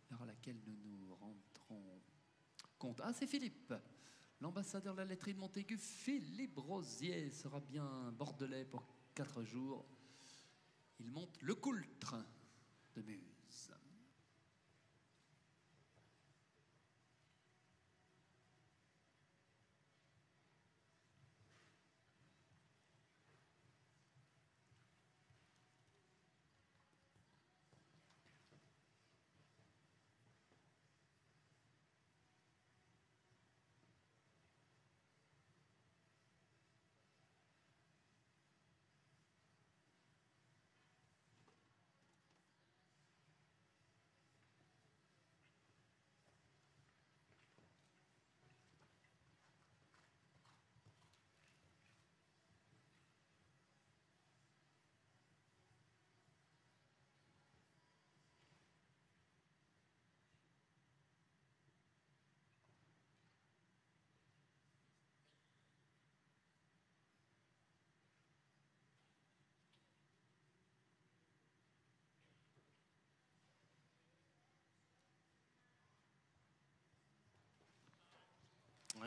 l'heure à laquelle nous nous rendrons compte. Ah, c'est Philippe, l'ambassadeur de la laiterie de Montaigu. Philippe Rosier sera bien bordelais pour 4 jours. Il monte le coultre de Muse.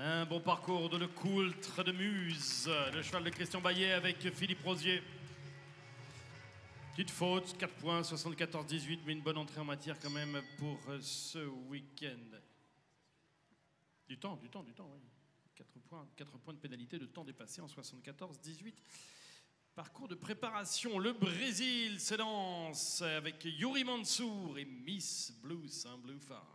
Un bon parcours de le coultre de Muse, le cheval de Christian Baillet avec Philippe Rosier. Petite faute, 4 points, 74-18, mais une bonne entrée en matière quand même pour ce week-end. Du temps, oui. 4 points de pénalité de temps dépassé en 74-18. Parcours de préparation, le Brésil s'élance avec Yuri Mansour et Miss Blue Saint Blue Farm.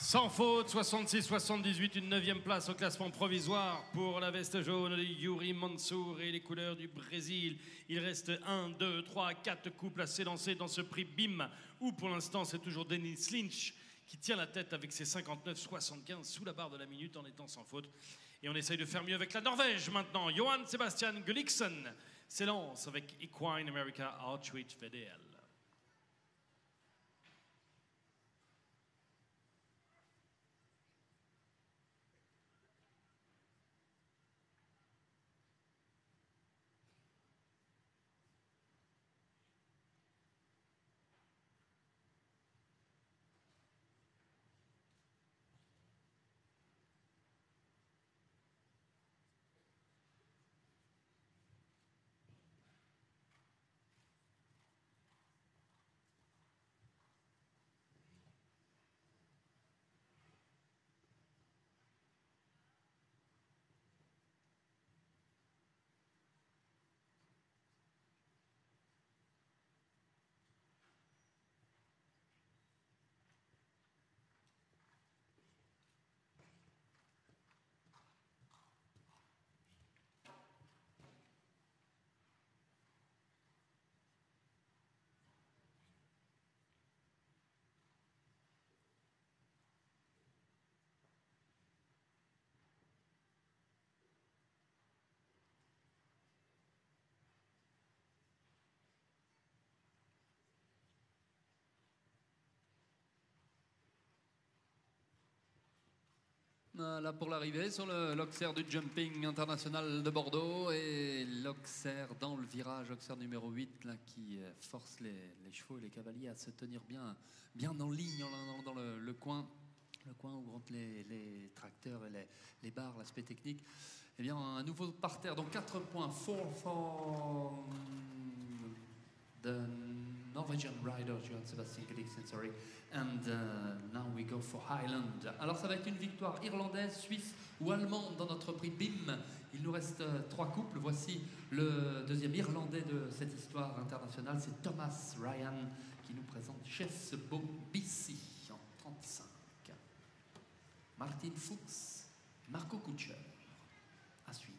Sans faute, 66-78, une 9e place au classement provisoire pour la veste jaune de Yuri Mansour et les couleurs du Brésil. Il reste 1, 2, 3, 4 couples à s'élancer dans ce prix BIM, où pour l'instant c'est toujours Dennis Lynch qui tient la tête avec ses 59-75 sous la barre de la minute en étant sans faute. Et on essaye de faire mieux avec la Norvège maintenant. Johan Sebastian Gulliksen s'élance avec Equine America Archwich VDL. là pour l'arrivée sur l'Auxerre du jumping international de Bordeaux et l'Auxerre dans le virage, Auxerre numéro 8 là, qui force les chevaux et les cavaliers à se tenir bien en ligne dans le coin où rentrent les tracteurs et les barres, l'aspect technique. Eh bien, un nouveau parterre, donc 4 points, 4 for the Norwegian rider, Johan Sebastian Gulliksen, sorry. And now we go for Highland. Alors ça va être une victoire irlandaise, suisse ou allemande dans notre prix BIM. Il nous reste 3 couples. Voici le deuxième irlandais de cette histoire internationale. C'est Thomas Ryan qui nous présente Chessbow BC en 35. Martin Fuchs, Marco Kutscher à suivre.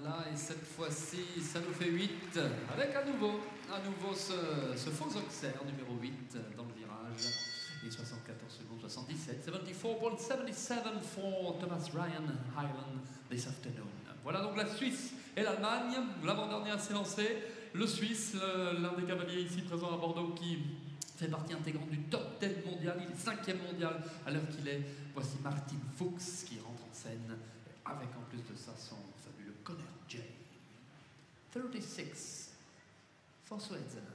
Là, et cette fois-ci, ça nous fait 8, avec à nouveau ce faux Auxerre numéro 8 dans le virage. Et 74 secondes 77, 74.77 for Thomas Ryan Highland this afternoon. Voilà donc la Suisse et l'Allemagne. L'avant-dernière s'est lancée. Le Suisse, l'un des cavaliers ici présent à Bordeaux qui fait partie intégrante du top 10 mondial. Il est 5e mondial à l'heure qu'il est. Voici Martin Fuchs qui rentre en scène avec en plus de ça son fabuleux Connor J. 36 for Switzerland.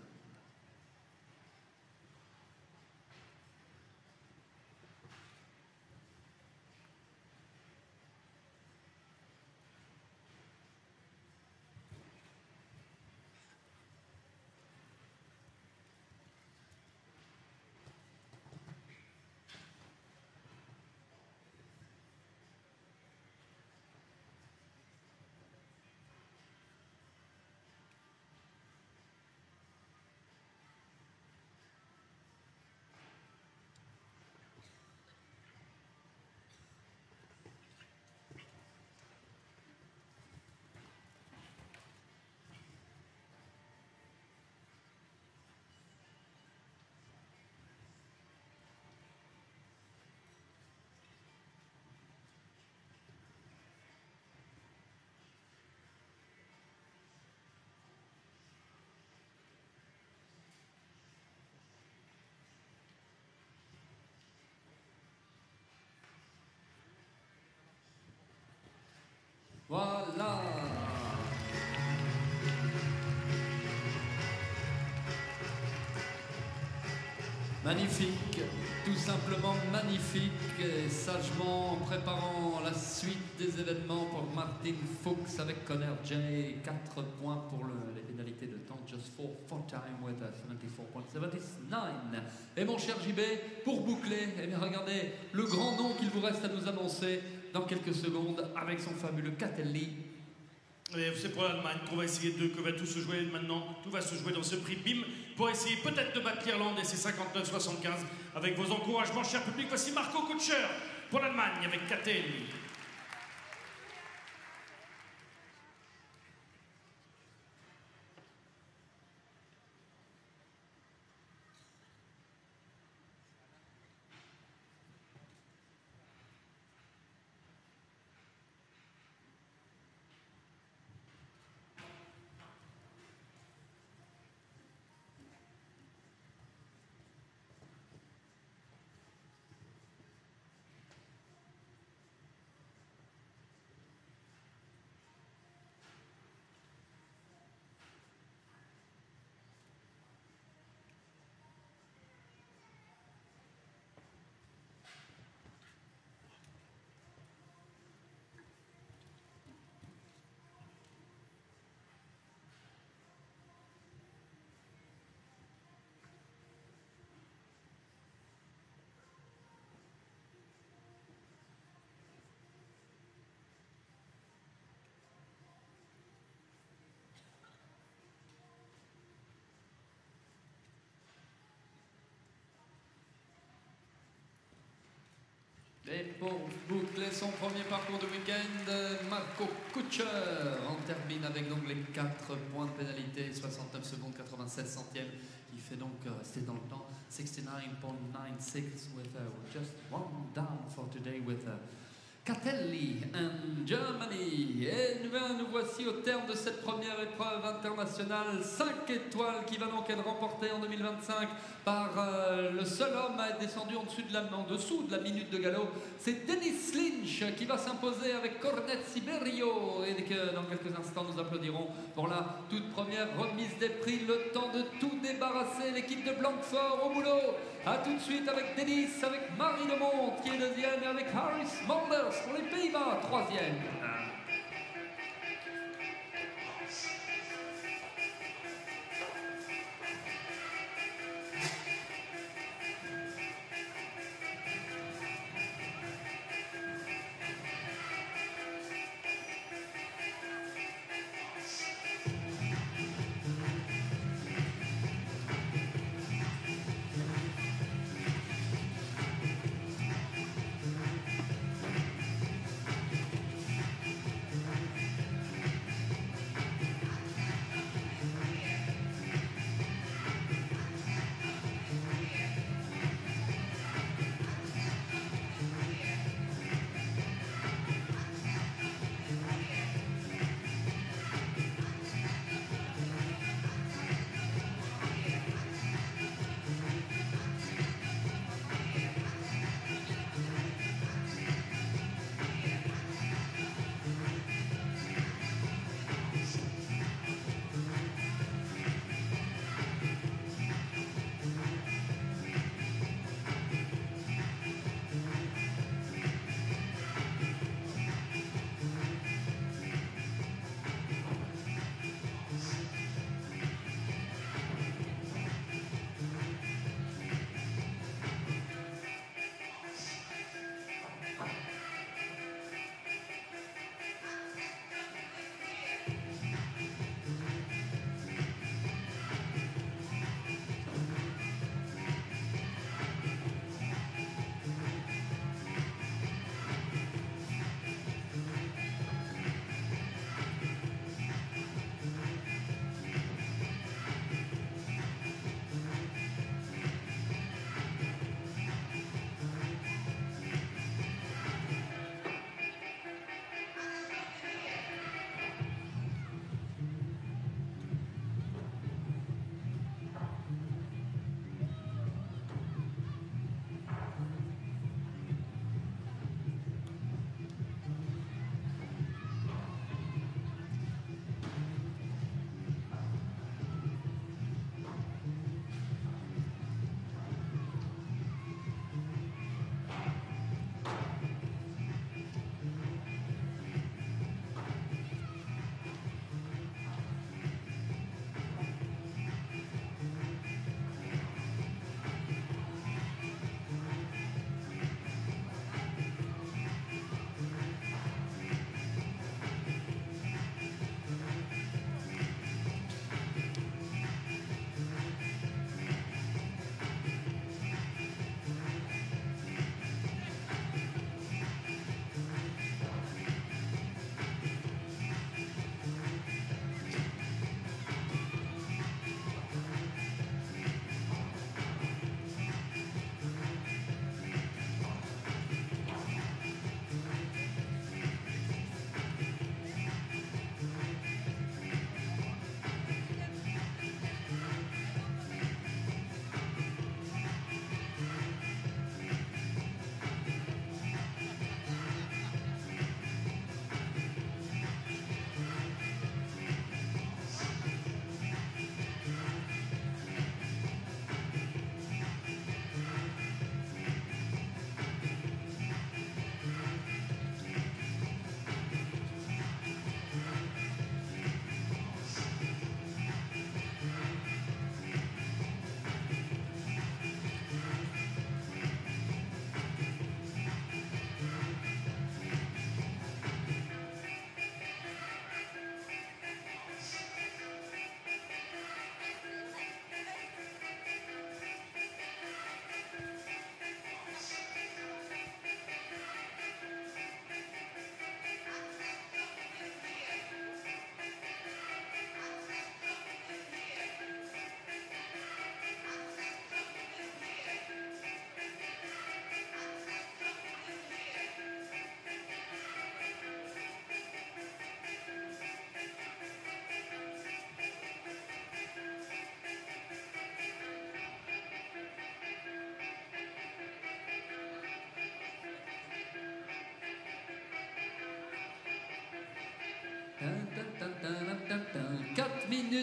Voilà. Magnifique, tout simplement magnifique, et sagement préparant la suite des événements pour Martin Fuchs avec Connor J. 4 points pour les pénalités de temps, just for time with 74.79. Et mon cher JB, pour boucler, eh bien regardez le grand nom qu'il vous reste à nous annoncer dans quelques secondes avec son fabuleux Catelli. C'est pour l'Allemagne qu'on va essayer que va tout se jouer maintenant. Tout va se jouer dans ce prix BIM pour essayer peut-être de battre l'Irlande et ses 59-75 avec vos encouragements, cher public. Voici Marco Kutscher pour l'Allemagne avec Catelli. pour boucler son premier parcours de week-end, Marco Kutscher en termine avec donc les 4 points de pénalité, 69 secondes 96 centièmes. Il fait donc rester dans le temps 69.96 with just one down for today with Catelli and Germany. Et nous voici au terme de cette première épreuve internationale 5 étoiles qui va donc être remportée en 2025 par le seul homme à être descendu en dessous de la minute de galop. C'est Denis Lynch qui va s'imposer avec Cornet Siberio et que dans quelques instants nous applaudirons pour la toute première remise des prix. Le temps de tout débarrasser, l'équipe de Blanquefort au boulot. A tout de suite avec Denis, avec Marie Lemonte qui est deuxième et avec Harris Molders pour les Pays-Bas, troisième.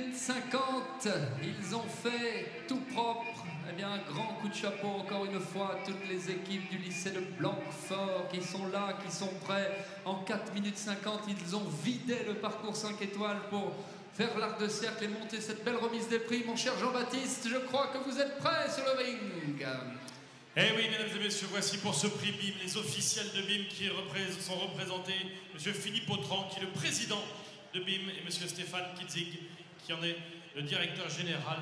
minutes 50, ils ont fait tout propre. Eh bien, un grand coup de chapeau encore une fois à toutes les équipes du lycée de Blanquefort qui sont là, qui sont prêts. En 4 minutes 50, ils ont vidé le parcours 5 étoiles pour faire l'arc de cercle et monter cette belle remise des prix. Mon cher Jean-Baptiste, je crois que vous êtes prêts sur le ring. Eh oui, mesdames et messieurs, voici pour ce prix BIM, les officiels de BIM qui sont représentés. Monsieur Philippe Autran, qui est le président de BIM, et monsieur Stéphane Kitzig, qui en est le directeur général.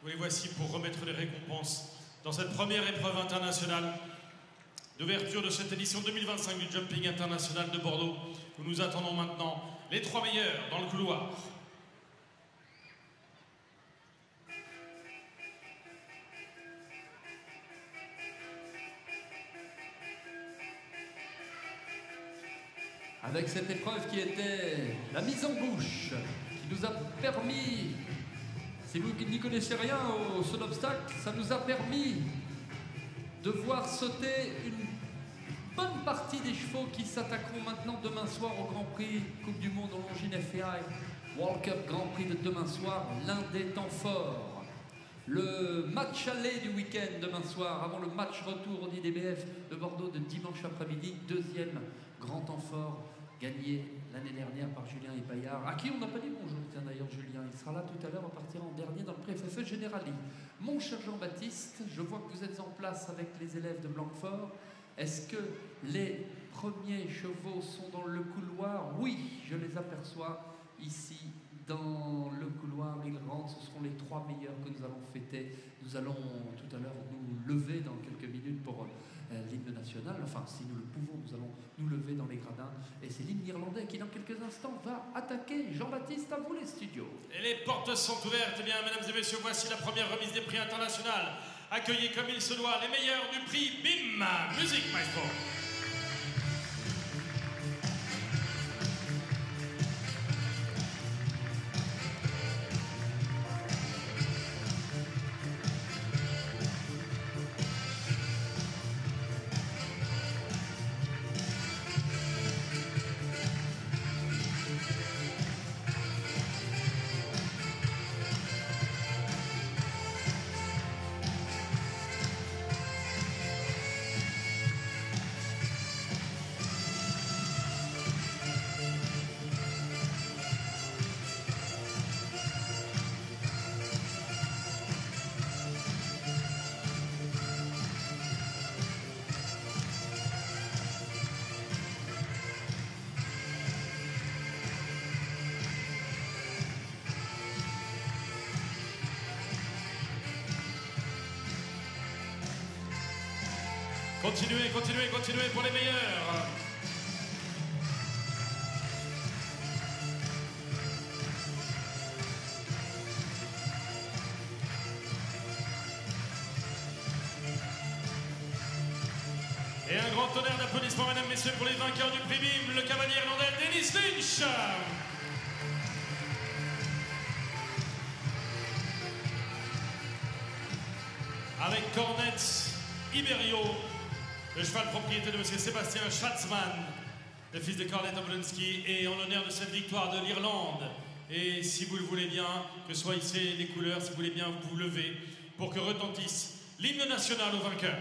Vous les voici pour remettre les récompenses dans cette première épreuve internationale d'ouverture de cette édition 2025 du Jumping International de Bordeaux, où nous attendons maintenant les 3 meilleurs dans le couloir. Avec cette épreuve qui était la mise en bouche, qui nous a permis, si vous n'y connaissez rien au saut d'obstacle, ça nous a permis de voir sauter une bonne partie des chevaux qui s'attaqueront maintenant demain soir au Grand Prix Coupe du Monde en Longines FAI World Cup Grand Prix de demain soir, l'un des temps forts. Le match aller du week-end demain soir, avant le match retour au DBF de Bordeaux de dimanche après-midi, deuxième grand temps fort, gagné l'année dernière par Julien Epaillard, à qui on n'a pas dit bonjour, tiens d'ailleurs Julien, il sera là tout à l'heure, on partira en dernier dans le pré-FFE Generali. Mon cher Jean-Baptiste, je vois que vous êtes en place avec les élèves de Blanquefort. Est-ce que les premiers chevaux sont dans le couloir? Oui, je les aperçois ici dans le couloir. Ils rentrent, ce seront les 3 meilleurs que nous allons fêter. Nous allons tout à l'heure nous lever dans quelques minutes pour l'hymne national. Enfin, si nous le pouvons, nous allons nous lever dans les gradins. Et c'est l'hymne irlandais qui, dans quelques instants, va attaquer. Jean-Baptiste, à vous les studios. Et les portes sont ouvertes. Eh bien, mesdames et messieurs, voici la première remise des prix internationaux. Accueillez comme il se doit les meilleurs du prix BIM. Musique, maestro. Continuez, continuez, continuez pour les meilleurs. Et un grand tonnerre d'applaudissements, mesdames, messieurs, pour les vainqueurs du prix BIM, le cavalier irlandais Dennis Lynch. Avec Cornette Iberio, le cheval propriété de M. Sébastien Schatzman, le fils de Cornette Obolensky, et en l'honneur de cette victoire de l'Irlande. Et si vous le voulez bien, que soient ici les couleurs, si vous voulez bien vous lever, pour que retentisse l'hymne national aux vainqueurs.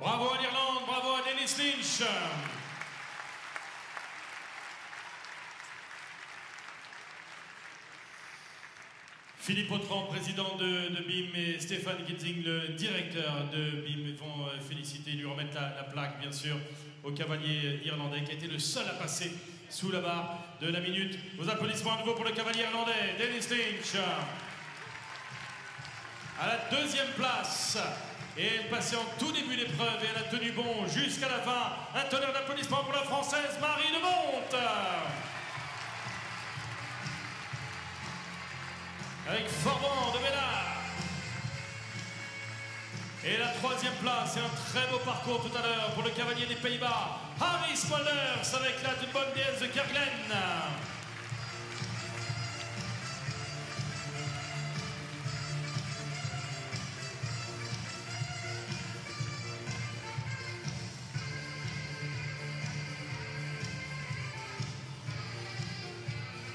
Bravo à l'Irlande, bravo à Dennis Lynch. Philippe Autran, président de BIM, et Stéphane Gitzing, le directeur de BIM, vont féliciter, lui remettre la plaque, bien sûr, au cavalier irlandais qui a été le seul à passer sous la barre de la minute. Vos applaudissements à nouveau pour le cavalier irlandais, Dennis Lynch. À la deuxième place, et elle passait en tout début d'épreuve et elle a tenu bon jusqu'à la fin. Un tonnerre d'applaudissements pour la Française Marie Demonte. Avec Forban de Bénard. Et la troisième place, et un très beau parcours tout à l'heure pour le cavalier des Pays-Bas, Harry Smulders avec la bonne dièse de Kerglen.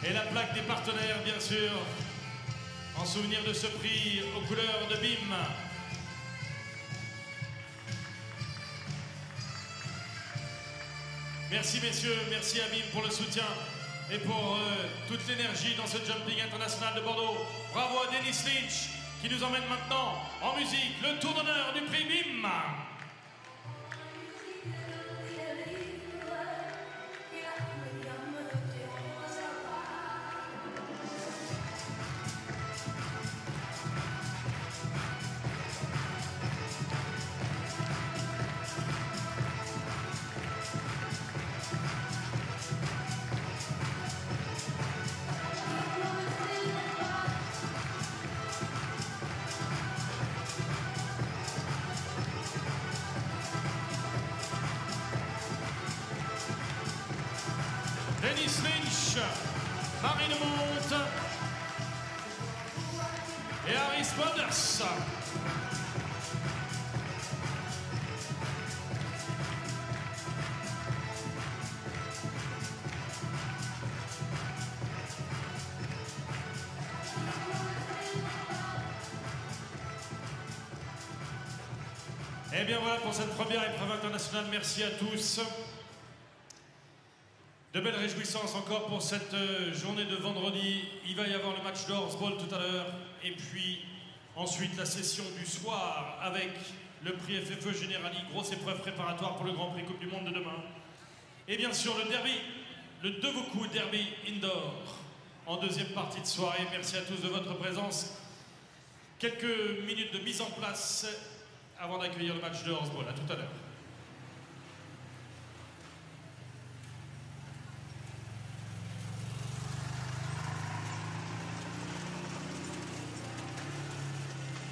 Et la plaque des partenaires, bien sûr, en souvenir de ce prix aux couleurs de BIM. Merci messieurs, merci à BIM pour le soutien et pour toute l'énergie dans ce jumping international de Bordeaux. Bravo à Dennis Lynch qui nous emmène maintenant en musique le tour d'honneur du prix BIM. Dennis Lynch, Marie Demonte et Harry Smulders. Et bien voilà pour cette première épreuve internationale. Merci à tous. De belles réjouissances encore pour cette journée de vendredi. Il va y avoir le match d'Horsball tout à l'heure. Et puis ensuite la session du soir avec le prix FFE Generali. Grosse épreuve préparatoire pour le Grand Prix Coupe du Monde de demain. Et bien sûr le derby, le Devaucoux Derby Indoor en deuxième partie de soirée. Merci à tous de votre présence. Quelques minutes de mise en place avant d'accueillir le match de Horsball. À tout à l'heure.